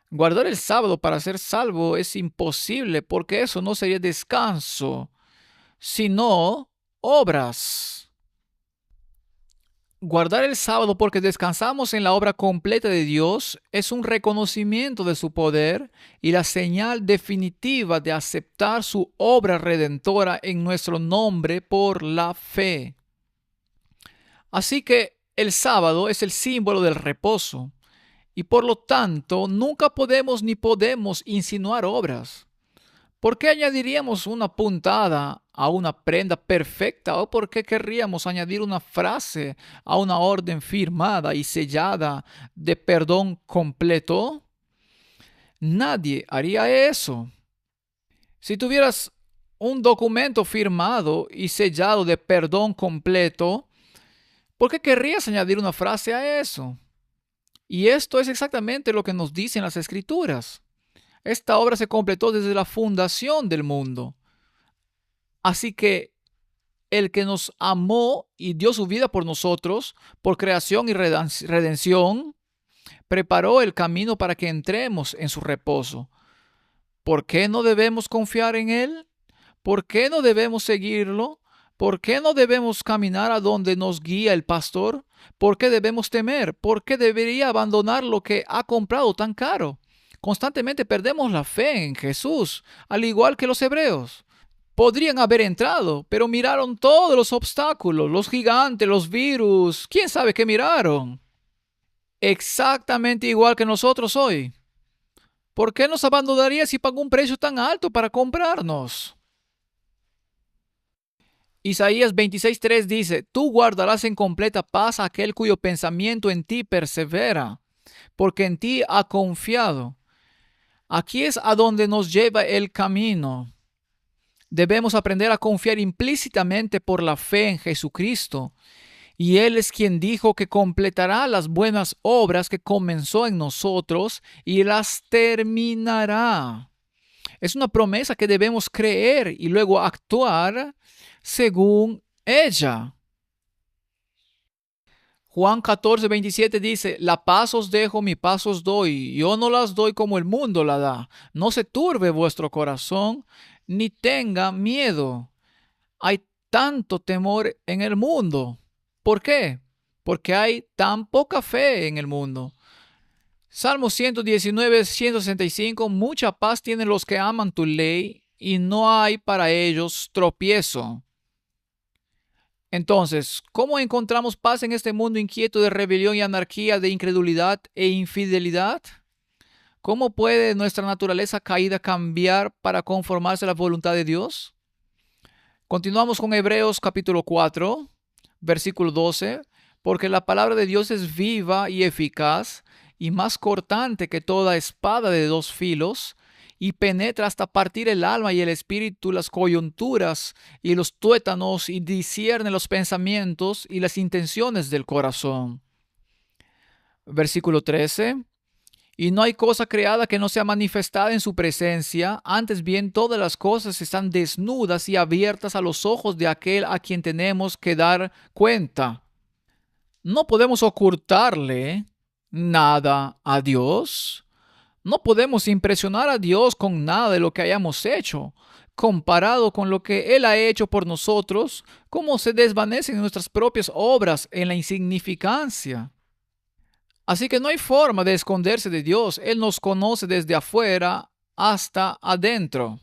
Guardar el sábado para ser salvo es imposible porque eso no sería descanso, sino obras. Guardar el sábado porque descansamos en la obra completa de Dios es un reconocimiento de su poder y la señal definitiva de aceptar su obra redentora en nuestro nombre por la fe. Así que el sábado es el símbolo del reposo y por lo tanto nunca podemos ni podemos insinuar obras. ¿Por qué añadiríamos una puntada a una prenda perfecta o por qué querríamos añadir una frase a una orden firmada y sellada de perdón completo? Nadie haría eso. Si tuvieras un documento firmado y sellado de perdón completo, ¿por qué querrías añadir una frase a eso? Y esto es exactamente lo que nos dicen las Escrituras. Esta obra se completó desde la fundación del mundo. Así que el que nos amó y dio su vida por nosotros, por creación y redención, preparó el camino para que entremos en su reposo. ¿Por qué no debemos confiar en Él? ¿Por qué no debemos seguirlo? ¿Por qué no debemos caminar a donde nos guía el pastor? ¿Por qué debemos temer? ¿Por qué debería abandonar lo que ha comprado tan caro? Constantemente perdemos la fe en Jesús, al igual que los hebreos. Podrían haber entrado, pero miraron todos los obstáculos, los gigantes, los virus. ¿Quién sabe qué miraron? Exactamente igual que nosotros hoy. ¿Por qué nos abandonaría si pagó un precio tan alto para comprarnos? Isaías 26:3 dice: Tú guardarás en completa paz a aquel cuyo pensamiento en ti persevera, porque en ti ha confiado. Aquí es a donde nos lleva el camino. Debemos aprender a confiar implícitamente por la fe en Jesucristo. Y Él es quien dijo que completará las buenas obras que comenzó en nosotros y las terminará. Es una promesa que debemos creer y luego actuar según ella. Juan 14:27 dice: La paz os dejo, mi paz os doy. Yo no las doy como el mundo la da. No se turbe vuestro corazón, ni tenga miedo. Hay tanto temor en el mundo. ¿Por qué? Porque hay tan poca fe en el mundo. Salmo 119:165: Mucha paz tienen los que aman tu ley, y no hay para ellos tropiezo. Entonces, ¿cómo encontramos paz en este mundo inquieto de rebelión y anarquía, de incredulidad e infidelidad? ¿Cómo puede nuestra naturaleza caída cambiar para conformarse a la voluntad de Dios? Continuamos con Hebreos capítulo 4, versículo 12. Porque la palabra de Dios es viva y eficaz y más cortante que toda espada de dos filos, y penetra hasta partir el alma y el espíritu, las coyunturas y los tuétanos, y discierne los pensamientos y las intenciones del corazón. Versículo 13. Y no hay cosa creada que no sea manifestada en su presencia, antes bien todas las cosas están desnudas y abiertas a los ojos de aquel a quien tenemos que dar cuenta. No podemos ocultarle nada a Dios. No podemos impresionar a Dios con nada de lo que hayamos hecho. Comparado con lo que Él ha hecho por nosotros, cómo se desvanecen nuestras propias obras en la insignificancia. Así que no hay forma de esconderse de Dios. Él nos conoce desde afuera hasta adentro.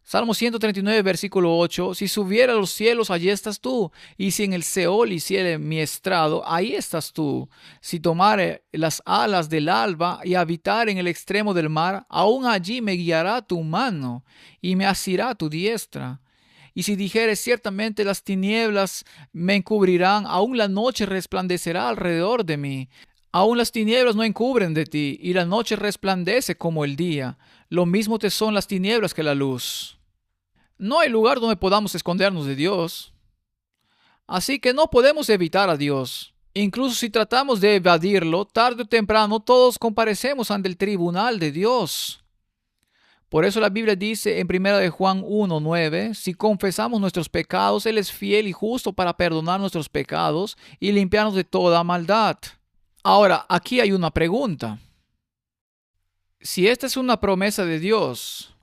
Salmo 139, versículo 8. Si subiera a los cielos, allí estás tú. Y si en el Seol hiciere mi estrado, ahí estás tú. Si tomare las alas del alba y habitar en el extremo del mar, aún allí me guiará tu mano y me asirá tu diestra. Y si dijere ciertamente las tinieblas me encubrirán, aún la noche resplandecerá alrededor de mí. Aún las tinieblas no encubren de ti, y la noche resplandece como el día. Lo mismo te son las tinieblas que la luz. No hay lugar donde podamos escondernos de Dios. Así que no podemos evitar a Dios. Incluso si tratamos de evadirlo, tarde o temprano todos comparecemos ante el tribunal de Dios. Por eso la Biblia dice en 1 Juan 1:9, si confesamos nuestros pecados, Él es fiel y justo para perdonar nuestros pecados y limpiarnos de toda maldad. Ahora, aquí hay una pregunta. Si esta es una promesa de Dios,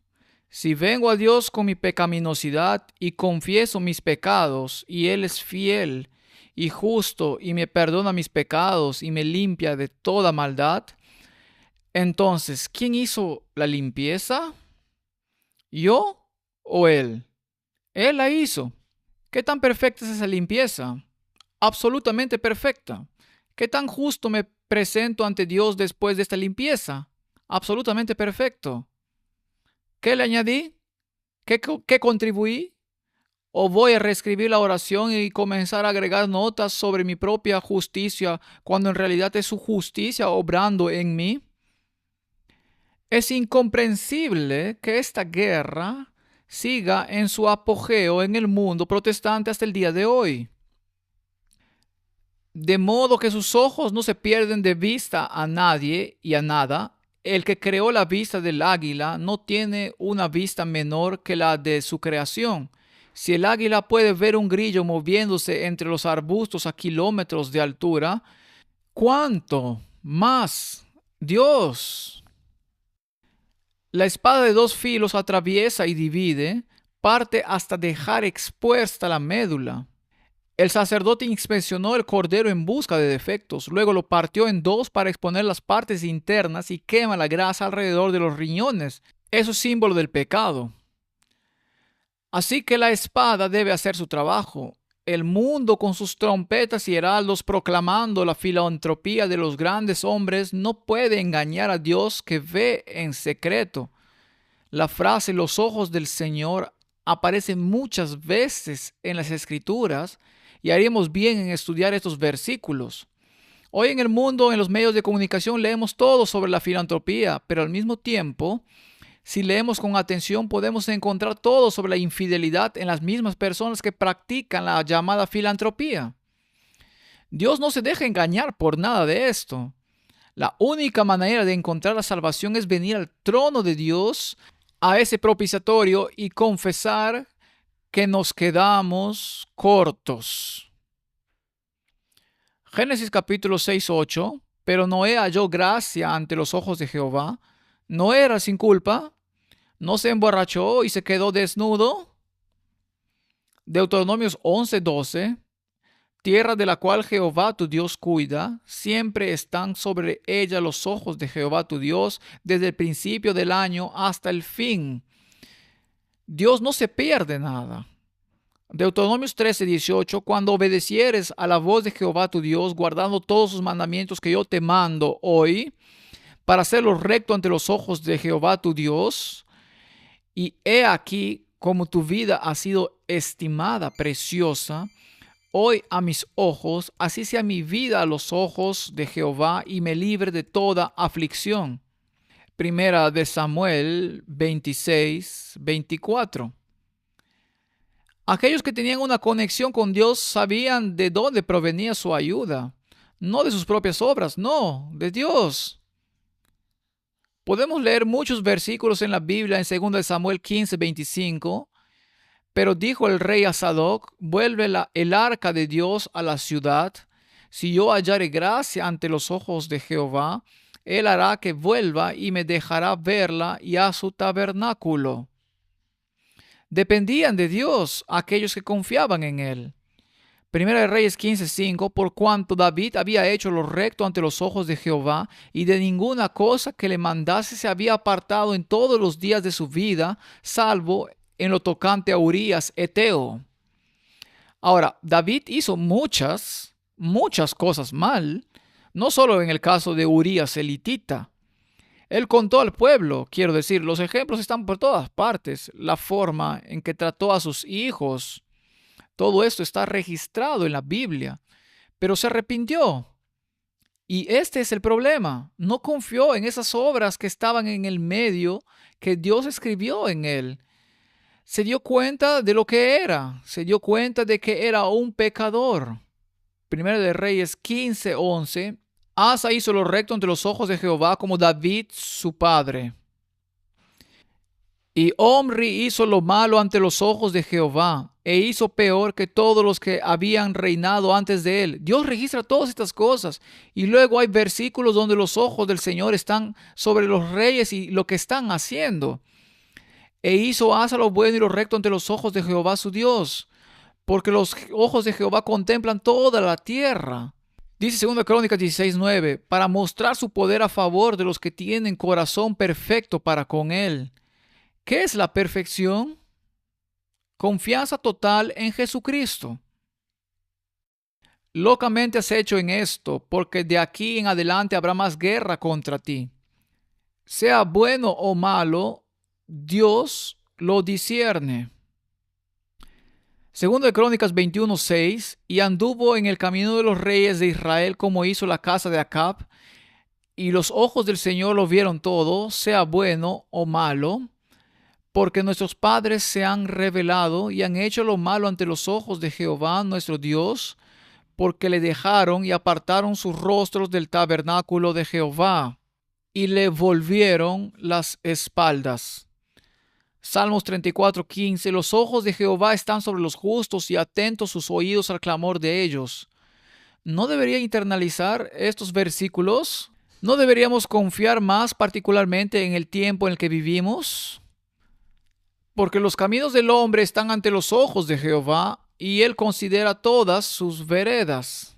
si vengo a Dios con mi pecaminosidad y confieso mis pecados, y Él es fiel y justo y me perdona mis pecados y me limpia de toda maldad, entonces, ¿quién hizo la limpieza? ¿Yo o Él? Él la hizo. ¿Qué tan perfecta es esa limpieza? Absolutamente perfecta. ¿Qué tan justo me presento ante Dios después de esta limpieza? Absolutamente perfecto. ¿Qué le añadí? ¿Qué contribuí? ¿O voy a reescribir la oración y comenzar a agregar notas sobre mi propia justicia cuando en realidad es su justicia obrando en mí? Es incomprensible que esta guerra siga en su apogeo en el mundo protestante hasta el día de hoy. De modo que sus ojos no se pierden de vista a nadie y a nada. El que creó la vista del águila no tiene una vista menor que la de su creación. Si el águila puede ver un grillo moviéndose entre los arbustos a kilómetros de altura, ¿cuánto más Dios? La espada de dos filos atraviesa y divide, parte hasta dejar expuesta la médula. El sacerdote inspeccionó el cordero en busca de defectos, luego lo partió en dos para exponer las partes internas y quema la grasa alrededor de los riñones. Eso es símbolo del pecado. Así que la espada debe hacer su trabajo. El mundo con sus trompetas y heraldos proclamando la filantropía de los grandes hombres no puede engañar a Dios que ve en secreto. La frase "los ojos del Señor" aparece muchas veces en las Escrituras y haríamos bien en estudiar estos versículos. Hoy en el mundo, en los medios de comunicación, leemos todo sobre la filantropía, pero al mismo tiempo, si leemos con atención, podemos encontrar todo sobre la infidelidad en las mismas personas que practican la llamada filantropía. Dios no se deja engañar por nada de esto. La única manera de encontrar la salvación es venir al trono de Dios, a ese propiciatorio, y confesar que nos quedamos cortos. Génesis capítulo 6:8. Pero Noé halló gracia ante los ojos de Jehová. No era sin culpa. No se emborrachó y se quedó desnudo. Deuteronomios 11:12. Tierra de la cual Jehová tu Dios cuida, siempre están sobre ella los ojos de Jehová tu Dios, desde el principio del año hasta el fin. Dios no se pierde nada. Deuteronomios 13:18. Cuando obedecieres a la voz de Jehová tu Dios, guardando todos sus mandamientos que yo te mando hoy, para hacerlo recto ante los ojos de Jehová tu Dios, y he aquí como tu vida ha sido estimada preciosa hoy a mis ojos, así sea mi vida a los ojos de Jehová, y me libre de toda aflicción. Primera de Samuel 26:24. Aquellos que tenían una conexión con Dios sabían de dónde provenía su ayuda, no de sus propias obras, no, de Dios. Podemos leer muchos versículos en la Biblia en 2 de Samuel 15:25. Pero dijo el rey a Sadoc: vuelve el arca de Dios a la ciudad. Si yo hallare gracia ante los ojos de Jehová, él hará que vuelva y me dejará verla y a su tabernáculo. Dependían de Dios aquellos que confiaban en él. Primera de Reyes 15:5. Por cuanto David había hecho lo recto ante los ojos de Jehová, y de ninguna cosa que le mandase se había apartado en todos los días de su vida, salvo en lo tocante a Urías Eteo. Ahora, David hizo muchas cosas mal, no solo en el caso de Urías elitita. Él contó al pueblo, quiero decir, los ejemplos están por todas partes, la forma en que trató a sus hijos, todo esto está registrado en la Biblia, pero se arrepintió. Y este es el problema, no confió en esas obras que estaban en el medio que Dios escribió en él. Se dio cuenta de lo que era, se dio cuenta de que era un pecador. Primera de Reyes 15:11. Asa hizo lo recto ante los ojos de Jehová como David su padre. Y Omri hizo lo malo ante los ojos de Jehová, e hizo peor que todos los que habían reinado antes de él. Dios registra todas estas cosas. Y luego hay versículos donde los ojos del Señor están sobre los reyes y lo que están haciendo. E hizo Asa lo bueno y lo recto ante los ojos de Jehová su Dios, porque los ojos de Jehová contemplan toda la tierra. Dice 2 Crónicas 16:9, para mostrar su poder a favor de los que tienen corazón perfecto para con él. ¿Qué es la perfección? Confianza total en Jesucristo. Locamente has hecho en esto, porque de aquí en adelante habrá más guerra contra ti. Sea bueno o malo, Dios lo discierne. Segundo de Crónicas 21:6, y anduvo en el camino de los reyes de Israel como hizo la casa de Acab, y los ojos del Señor lo vieron todo, sea bueno o malo, porque nuestros padres se han rebelado y han hecho lo malo ante los ojos de Jehová nuestro Dios, porque le dejaron y apartaron sus rostros del tabernáculo de Jehová, y le volvieron las espaldas. Salmos 34:15, los ojos de Jehová están sobre los justos y atentos sus oídos al clamor de ellos. ¿No debería internalizar estos versículos? ¿No deberíamos confiar más particularmente en el tiempo en el que vivimos? Porque los caminos del hombre están ante los ojos de Jehová, y él considera todas sus veredas.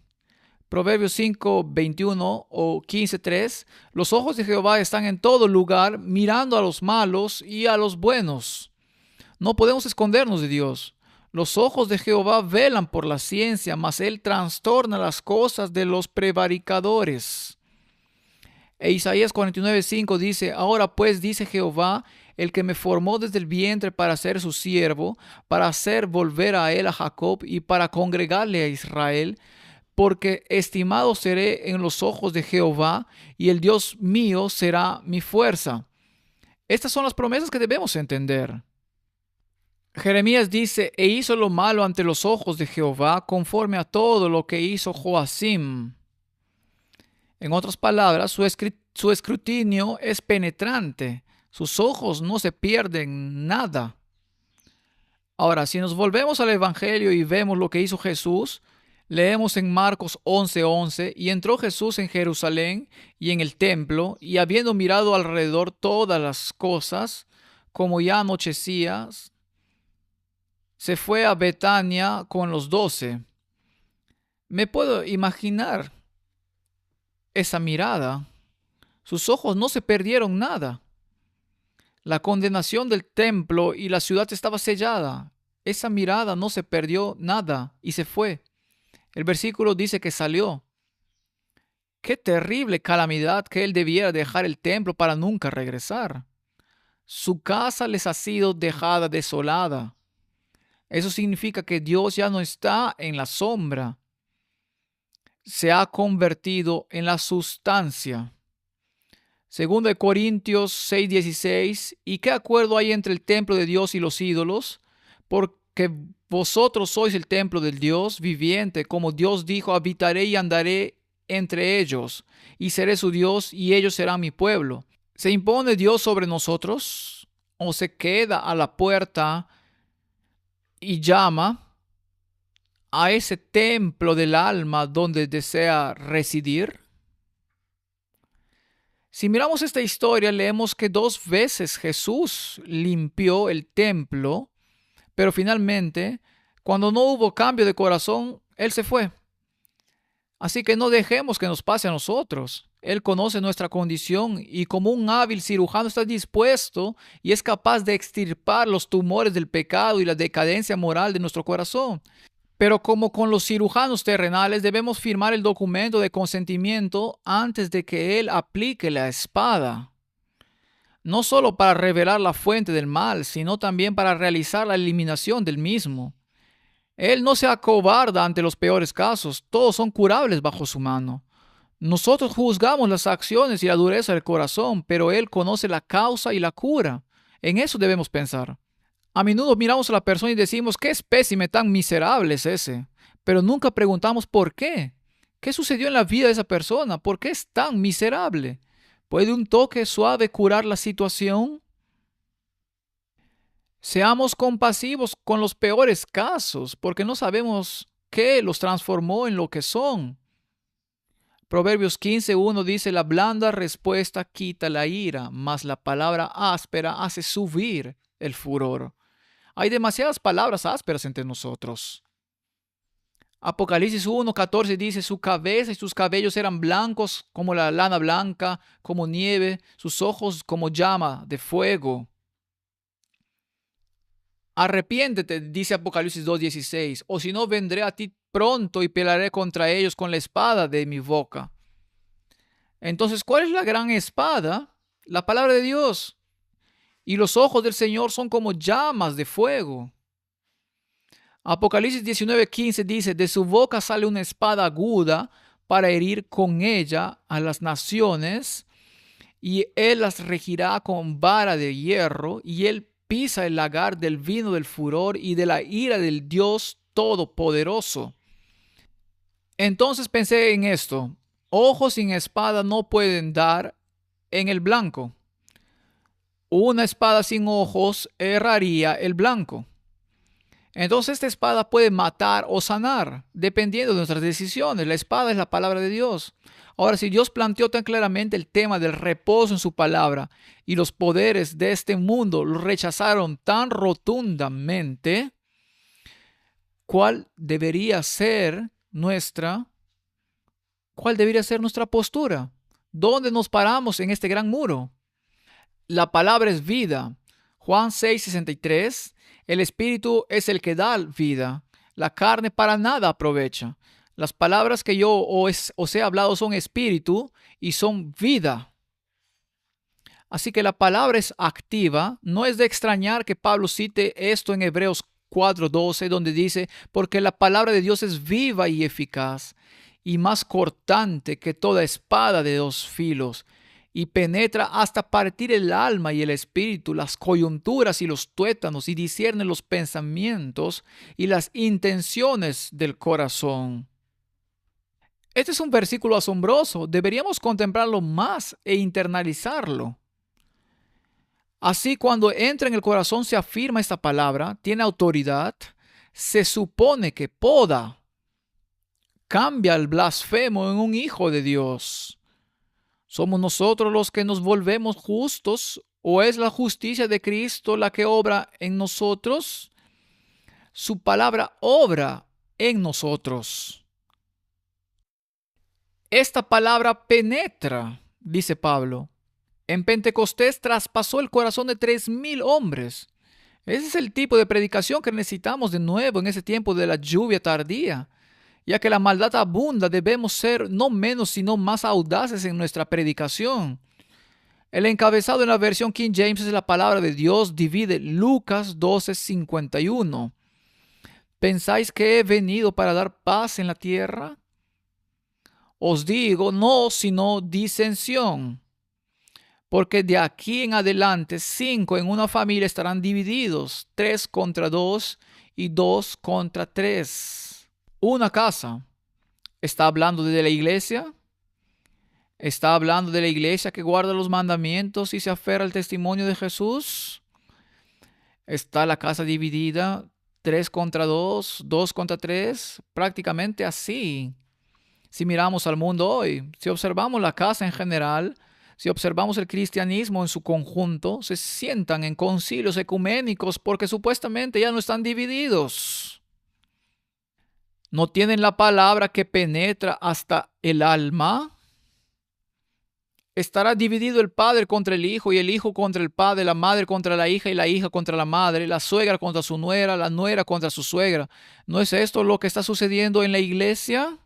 Proverbios 5:21 o 15:3, los ojos de Jehová están en todo lugar, mirando a los malos y a los buenos. No podemos escondernos de Dios. Los ojos de Jehová velan por la ciencia, mas él trastorna las cosas de los prevaricadores. E Isaías 49:5 dice, ahora pues dice Jehová, el que me formó desde el vientre para ser su siervo, para hacer volver a él a Jacob y para congregarle a Israel, porque estimado seré en los ojos de Jehová, y el Dios mío será mi fuerza. Estas son las promesas que debemos entender. Jeremías dice, e hizo lo malo ante los ojos de Jehová, conforme a todo lo que hizo Joacim. En otras palabras, su escrutinio es penetrante. Sus ojos no se pierden nada. Ahora, si nos volvemos al Evangelio y vemos lo que hizo Jesús, leemos en Marcos 11:11, y entró Jesús en Jerusalén y en el templo, y habiendo mirado alrededor todas las cosas, como ya anochecía, se fue a Betania con los 12. Me puedo imaginar esa mirada. Sus ojos no se perdieron nada. La condenación del templo y la ciudad estaba sellada. Esa mirada no se perdió nada y se fue. El versículo dice que salió. Qué terrible calamidad que él debiera dejar el templo para nunca regresar. Su casa les ha sido dejada desolada. Eso significa que Dios ya no está en la sombra. Se ha convertido en la sustancia. Segundo de Corintios 6:16, ¿y qué acuerdo hay entre el templo de Dios y los ídolos? Porque vosotros sois el templo del Dios viviente, como Dios dijo, habitaré y andaré entre ellos, y seré su Dios, y ellos serán mi pueblo. ¿Se impone Dios sobre nosotros? ¿O se queda a la puerta y llama a ese templo del alma donde desea residir? Si miramos esta historia, leemos que 2 veces Jesús limpió el templo, pero finalmente, cuando no hubo cambio de corazón, Él se fue. Así que no dejemos que nos pase a nosotros. Él conoce nuestra condición y como un hábil cirujano está dispuesto y es capaz de extirpar los tumores del pecado y la decadencia moral de nuestro corazón. Pero como con los cirujanos terrenales, debemos firmar el documento de consentimiento antes de que Él aplique la espada. No solo para revelar la fuente del mal, sino también para realizar la eliminación del mismo. Él no se acobarda ante los peores casos, todos son curables bajo su mano. Nosotros juzgamos las acciones y la dureza del corazón, pero Él conoce la causa y la cura. En eso debemos pensar. A menudo miramos a la persona y decimos, ¿qué espécimen tan miserable es ese? Pero nunca preguntamos por qué. ¿Qué sucedió en la vida de esa persona? ¿Por qué es tan miserable? ¿Puede un toque suave curar la situación? Seamos compasivos con los peores casos, porque no sabemos qué los transformó en lo que son. Proverbios 15:1 dice, la blanda respuesta quita la ira, mas la palabra áspera hace subir el furor. Hay demasiadas palabras ásperas entre nosotros. Apocalipsis 1:14 dice, su cabeza y sus cabellos eran blancos como la lana blanca, como nieve, sus ojos como llama de fuego. Arrepiéntete, dice Apocalipsis 2:16, o si no vendré a ti pronto y pelearé contra ellos con la espada de mi boca. Entonces, ¿cuál es la gran espada? La palabra de Dios. Y los ojos del Señor son como llamas de fuego. Apocalipsis 19:15 dice, de su boca sale una espada aguda para herir con ella a las naciones, y él las regirá con vara de hierro, y él pisa el lagar del vino del furor y de la ira del Dios Todopoderoso. Entonces pensé en esto, ojos sin espada no pueden dar en el blanco. Una espada sin ojos erraría el blanco. Entonces esta espada puede matar o sanar, dependiendo de nuestras decisiones. La espada es la palabra de Dios. Ahora, si Dios planteó tan claramente el tema del reposo en su palabra y los poderes de este mundo lo rechazaron tan rotundamente, ¿cuál debería ser nuestra postura? ¿Dónde nos paramos en este gran muro? La palabra es vida. Juan 6:63. El espíritu es el que da vida. La carne para nada aprovecha. Las palabras que yo os he hablado son espíritu y son vida. Así que la palabra es activa. No es de extrañar que Pablo cite esto en Hebreos 4:12, donde dice, porque la palabra de Dios es viva y eficaz, y más cortante que toda espada de dos filos, y penetra hasta partir el alma y el espíritu, las coyunturas y los tuétanos, y discierne los pensamientos y las intenciones del corazón. Este es un versículo asombroso. Deberíamos contemplarlo más e internalizarlo. Así, cuando entra en el corazón se afirma esta palabra, tiene autoridad, se supone que poda, cambia al blasfemo en un hijo de Dios. ¿Somos nosotros los que nos volvemos justos o es la justicia de Cristo la que obra en nosotros? Su palabra obra en nosotros. Esta palabra penetra, dice Pablo. En Pentecostés traspasó el corazón de 3,000 hombres. Ese es el tipo de predicación que necesitamos de nuevo en ese tiempo de la lluvia tardía. Ya que la maldad abunda, debemos ser no menos sino más audaces en nuestra predicación. El encabezado en la versión King James es la palabra de Dios, divide Lucas 12:51. ¿Pensáis que he venido para dar paz en la tierra? Os digo, no, sino disensión. Porque de aquí en adelante 5 en una familia estarán divididos, 3 contra 2 y 2 contra 3. Una casa. ¿Está hablando de la iglesia? ¿Está hablando de la iglesia que guarda los mandamientos y se aferra al testimonio de Jesús? ¿Está la casa dividida 3 contra 2, 2 contra 3? Prácticamente así. Si miramos al mundo hoy, si observamos la casa en general, si observamos el cristianismo en su conjunto, se sientan en concilios ecuménicos porque supuestamente ya no están divididos. ¿No tienen la palabra que penetra hasta el alma? ¿Estará dividido el padre contra el hijo y el hijo contra el padre, la madre contra la hija y la hija contra la madre, la suegra contra su nuera, la nuera contra su suegra? ¿No es esto lo que está sucediendo en la iglesia?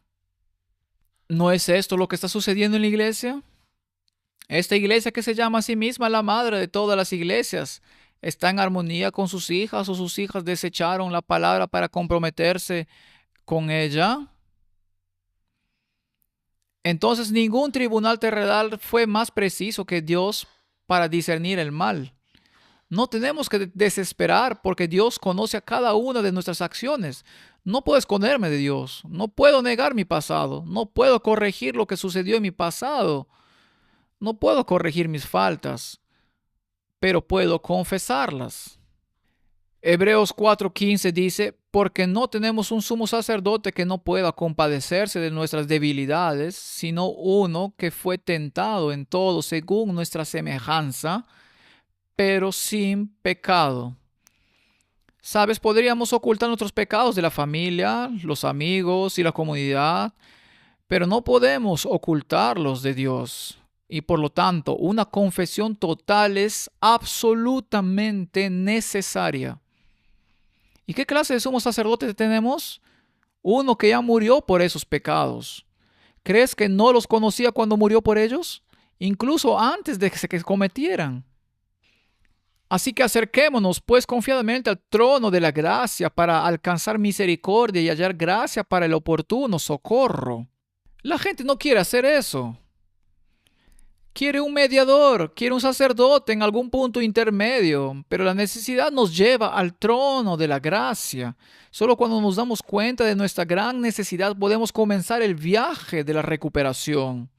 ¿No es esto lo que está sucediendo en la iglesia? Esta iglesia que se llama a sí misma la madre de todas las iglesias, ¿está en armonía con sus hijas o sus hijas desecharon la palabra para comprometerse con ella? Entonces ningún tribunal terrenal fue más preciso que Dios para discernir el mal. No tenemos que desesperar porque Dios conoce a cada una de nuestras acciones. No puedo esconderme de Dios, no puedo negar mi pasado, no puedo corregir lo que sucedió en mi pasado, no puedo corregir mis faltas, pero puedo confesarlas. Hebreos 4:15 dice, porque no tenemos un sumo sacerdote que no pueda compadecerse de nuestras debilidades, sino uno que fue tentado en todo según nuestra semejanza, pero sin pecado. ¿Sabes? Podríamos ocultar nuestros pecados de la familia, los amigos y la comunidad, pero no podemos ocultarlos de Dios. Y por lo tanto, una confesión total es absolutamente necesaria. ¿Y qué clase de sumo sacerdote tenemos? Uno que ya murió por esos pecados. ¿Crees que no los conocía cuando murió por ellos? Incluso antes de que se cometieran. Así que acerquémonos pues confiadamente al trono de la gracia para alcanzar misericordia y hallar gracia para el oportuno socorro. La gente no quiere hacer eso. Quiere un mediador, quiere un sacerdote en algún punto intermedio, pero la necesidad nos lleva al trono de la gracia. Solo cuando nos damos cuenta de nuestra gran necesidad podemos comenzar el viaje de la recuperación.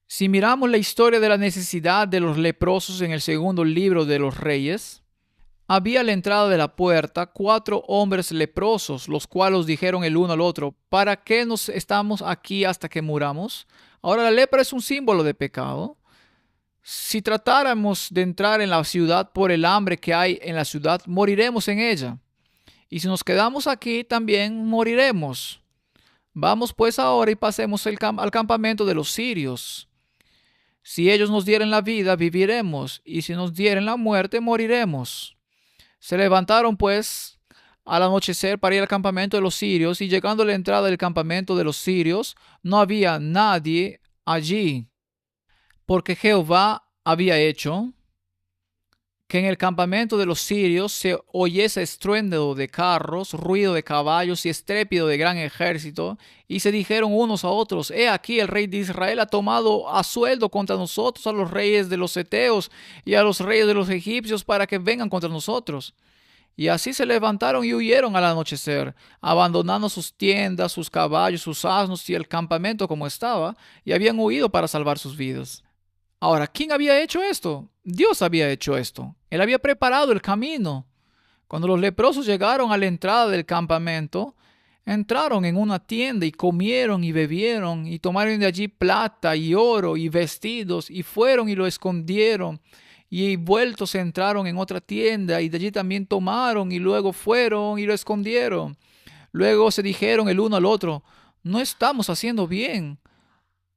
Si miramos la historia de la necesidad de los leprosos en el segundo libro de los Reyes, había a la entrada de la puerta 4 hombres leprosos, los cuales dijeron el uno al otro, ¿para qué nos estamos aquí hasta que muramos? Ahora la lepra es un símbolo de pecado. Si tratáramos de entrar en la ciudad por el hambre que hay en la ciudad, moriremos en ella. Y si nos quedamos aquí, también moriremos. Vamos pues ahora y pasemos al campamento de los sirios. Si ellos nos dieren la vida, viviremos, y si nos dieren la muerte, moriremos. Se levantaron pues al anochecer para ir al campamento de los sirios, y llegando a la entrada del campamento de los sirios, no había nadie allí, porque Jehová había hecho que en el campamento de los sirios se oyese estruendo de carros, ruido de caballos y estrépito de gran ejército, y se dijeron unos a otros, he aquí el rey de Israel ha tomado a sueldo contra nosotros a los reyes de los heteos y a los reyes de los egipcios para que vengan contra nosotros. Y así se levantaron y huyeron al anochecer, abandonando sus tiendas, sus caballos, sus asnos y el campamento como estaba, y habían huido para salvar sus vidas. Ahora, ¿quién había hecho esto? Dios había hecho esto. Él había preparado el camino. Cuando los leprosos llegaron a la entrada del campamento, entraron en una tienda y comieron y bebieron y tomaron de allí plata y oro y vestidos y fueron y lo escondieron. Y vueltos entraron en otra tienda y de allí también tomaron y luego fueron y lo escondieron. Luego se dijeron el uno al otro, no estamos haciendo bien.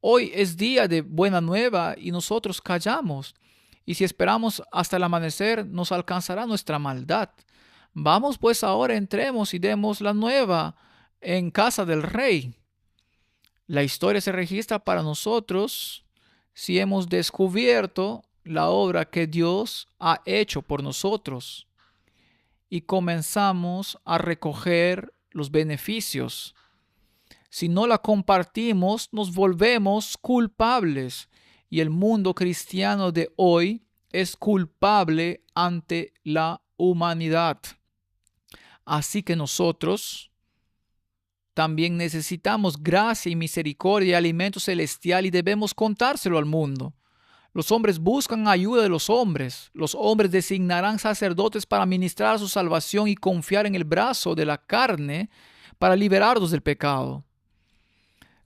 Hoy es día de buena nueva y nosotros callamos. Y si esperamos hasta el amanecer, nos alcanzará nuestra maldad. Vamos pues ahora, entremos y demos la nueva en casa del rey. La historia se registra para nosotros si hemos descubierto la obra que Dios ha hecho por nosotros y comenzamos a recoger los beneficios. Si no la compartimos, nos volvemos culpables y el mundo cristiano de hoy es culpable ante la humanidad. Así que nosotros también necesitamos gracia y misericordia y alimento celestial y debemos contárselo al mundo. Los hombres buscan ayuda de los hombres. Los hombres designarán sacerdotes para ministrar su salvación y confiar en el brazo de la carne para liberarnos del pecado.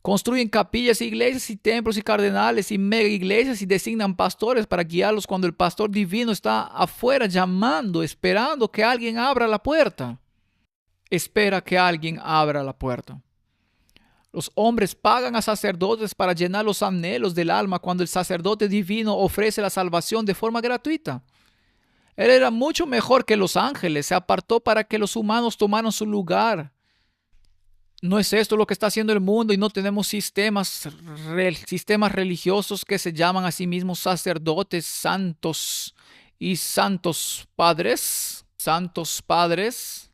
Construyen capillas, iglesias y templos y cardenales y mega iglesias y designan pastores para guiarlos cuando el pastor divino está afuera llamando, esperando que alguien abra la puerta. Espera que alguien abra la puerta. Los hombres pagan a sacerdotes para llenar los anhelos del alma cuando el sacerdote divino ofrece la salvación de forma gratuita. Él era mucho mejor que los ángeles, se apartó para que los humanos tomaran su lugar. ¿No es esto lo que está haciendo el mundo y no tenemos sistemas religiosos que se llaman a sí mismos sacerdotes santos y santos padres? Santos padres.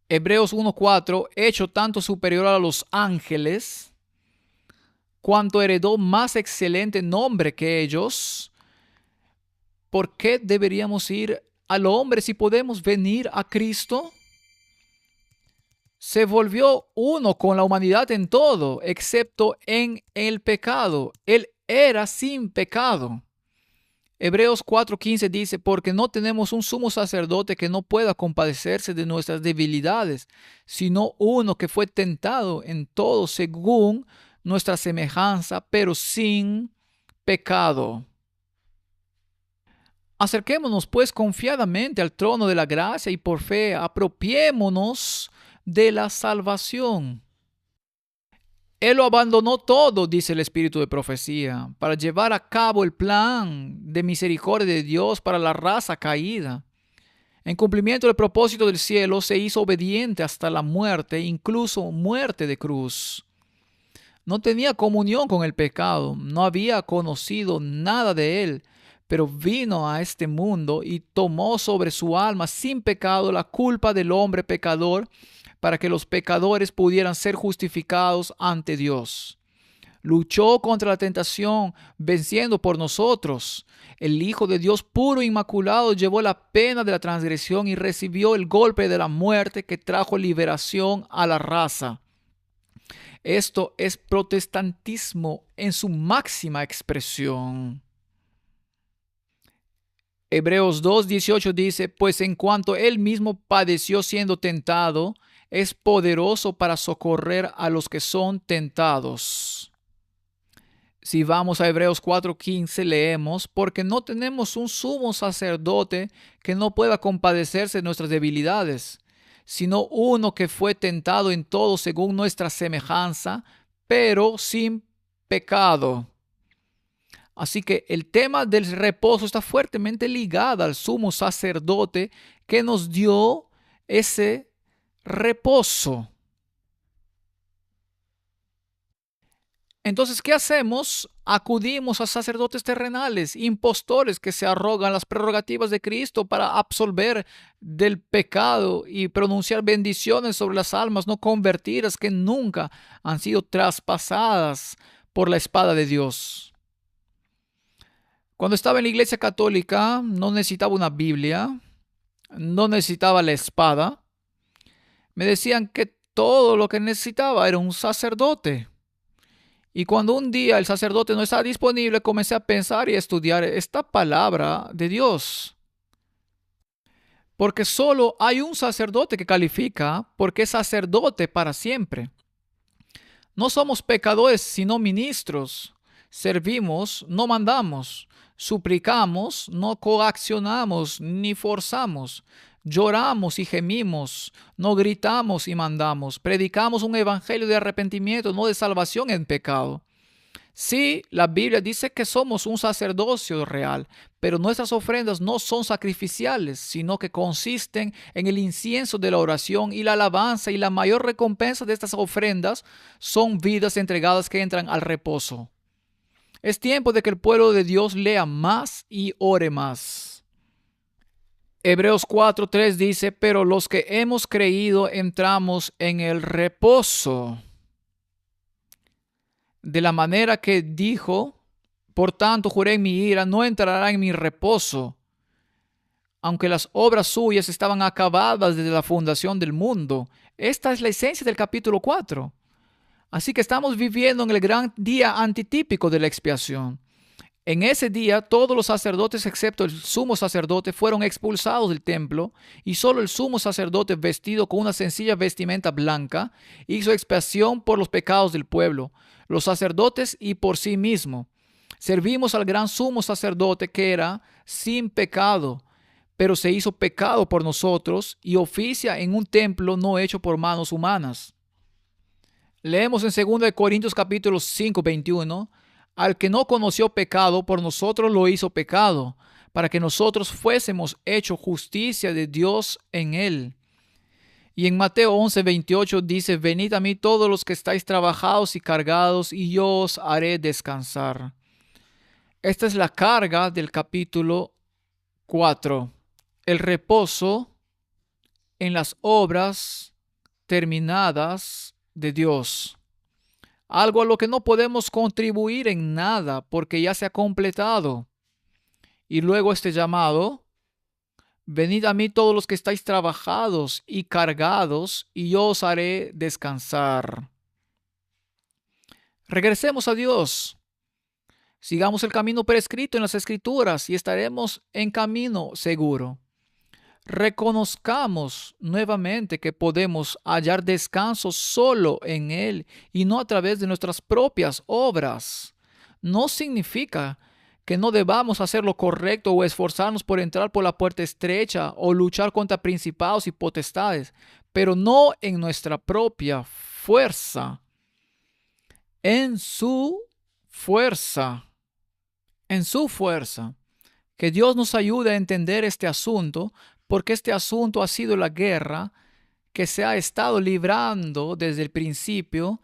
Hebreos 1:4, hecho tanto superior a los ángeles, cuanto heredó más excelente nombre que ellos. ¿Por qué deberíamos ir al hombre si podemos venir a Cristo? Se volvió uno con la humanidad en todo, excepto en el pecado. Él era sin pecado. Hebreos 4:15 dice, porque no tenemos un sumo sacerdote que no pueda compadecerse de nuestras debilidades, sino uno que fue tentado en todo según nuestra semejanza, pero sin pecado. Acerquémonos pues confiadamente al trono de la gracia y por fe apropiémonos de la salvación. Él lo abandonó todo, dice el Espíritu de profecía, para llevar a cabo el plan de misericordia de Dios para la raza caída. En cumplimiento del propósito del cielo, se hizo obediente hasta la muerte, incluso muerte de cruz. No tenía comunión con el pecado, no había conocido nada de él, pero vino a este mundo y tomó sobre su alma sin pecado la culpa del hombre pecador, para que los pecadores pudieran ser justificados ante Dios. Luchó contra la tentación, venciendo por nosotros. El Hijo de Dios puro e inmaculado llevó la pena de la transgresión y recibió el golpe de la muerte que trajo liberación a la raza. Esto es protestantismo en su máxima expresión. Hebreos 2:18 dice, pues en cuanto él mismo padeció siendo tentado, es poderoso para socorrer a los que son tentados. Si vamos a Hebreos 4:15 leemos, porque no tenemos un sumo sacerdote que no pueda compadecerse de nuestras debilidades, sino uno que fue tentado en todo según nuestra semejanza, pero sin pecado. Así que el tema del reposo está fuertemente ligado al sumo sacerdote que nos dio ese reposo. Entonces, ¿qué hacemos? Acudimos a sacerdotes terrenales, impostores que se arrogan las prerrogativas de Cristo para absolver del pecado y pronunciar bendiciones sobre las almas no convertidas que nunca han sido traspasadas por la espada de Dios. Cuando estaba en la iglesia católica, no necesitaba una Biblia, no necesitaba la espada. Me decían que todo lo que necesitaba era un sacerdote. Y cuando un día el sacerdote no estaba disponible, comencé a pensar y a estudiar esta palabra de Dios. Porque solo hay un sacerdote que califica, porque es sacerdote para siempre. No somos pecadores, sino ministros. Servimos, no mandamos. Suplicamos, no coaccionamos ni forzamos. Lloramos y gemimos, no gritamos y mandamos. Predicamos un evangelio de arrepentimiento, no de salvación en pecado. Sí, la Biblia dice que somos un sacerdocio real, pero nuestras ofrendas no son sacrificiales, sino que consisten en el incienso de la oración y la alabanza, y la mayor recompensa de estas ofrendas son vidas entregadas que entran al reposo. Es tiempo de que el pueblo de Dios lea más y ore más. Hebreos 4:3 dice, pero los que hemos creído entramos en el reposo. De la manera que dijo, por tanto juré en mi ira, no entrará en mi reposo, aunque las obras suyas estaban acabadas desde la fundación del mundo. Esta es la esencia del capítulo 4. Así que estamos viviendo en el gran día antitípico de la expiación. En ese día, todos los sacerdotes, excepto el sumo sacerdote, fueron expulsados del templo, y solo el sumo sacerdote, vestido con una sencilla vestimenta blanca, hizo expiación por los pecados del pueblo, los sacerdotes y por sí mismo. Servimos al gran sumo sacerdote que era sin pecado, pero se hizo pecado por nosotros y oficia en un templo no hecho por manos humanas. Leemos en 2 Corintios capítulo 5:21, al que no conoció pecado, por nosotros lo hizo pecado, para que nosotros fuésemos hecho justicia de Dios en él. Y en Mateo 11:28 dice, venid a mí todos los que estáis trabajados y cargados, y yo os haré descansar. Esta es la carga del capítulo 4. El reposo en las obras terminadas de Dios. Algo a lo que no podemos contribuir en nada porque ya se ha completado. Y luego este llamado, venid a mí todos los que estáis trabajados y cargados, y yo os haré descansar. Regresemos a Dios. Sigamos el camino prescrito en las Escrituras y estaremos en camino seguro. Reconozcamos nuevamente que podemos hallar descanso solo en Él y no a través de nuestras propias obras. No significa que no debamos hacer lo correcto o esforzarnos por entrar por la puerta estrecha o luchar contra principados y potestades, pero no en nuestra propia fuerza. En su fuerza. En su fuerza. Que Dios nos ayude a entender este asunto, porque este asunto ha sido la guerra que se ha estado librando desde el principio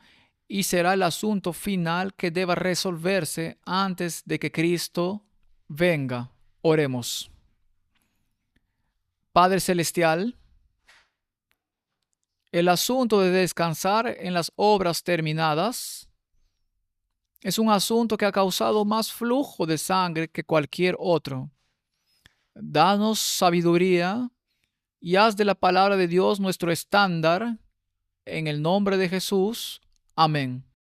y será el asunto final que deba resolverse antes de que Cristo venga. Oremos. Padre Celestial, el asunto de descansar en las obras terminadas es un asunto que ha causado más flujo de sangre que cualquier otro. Danos sabiduría y haz de la palabra de Dios nuestro estándar. En el nombre de Jesús. Amén.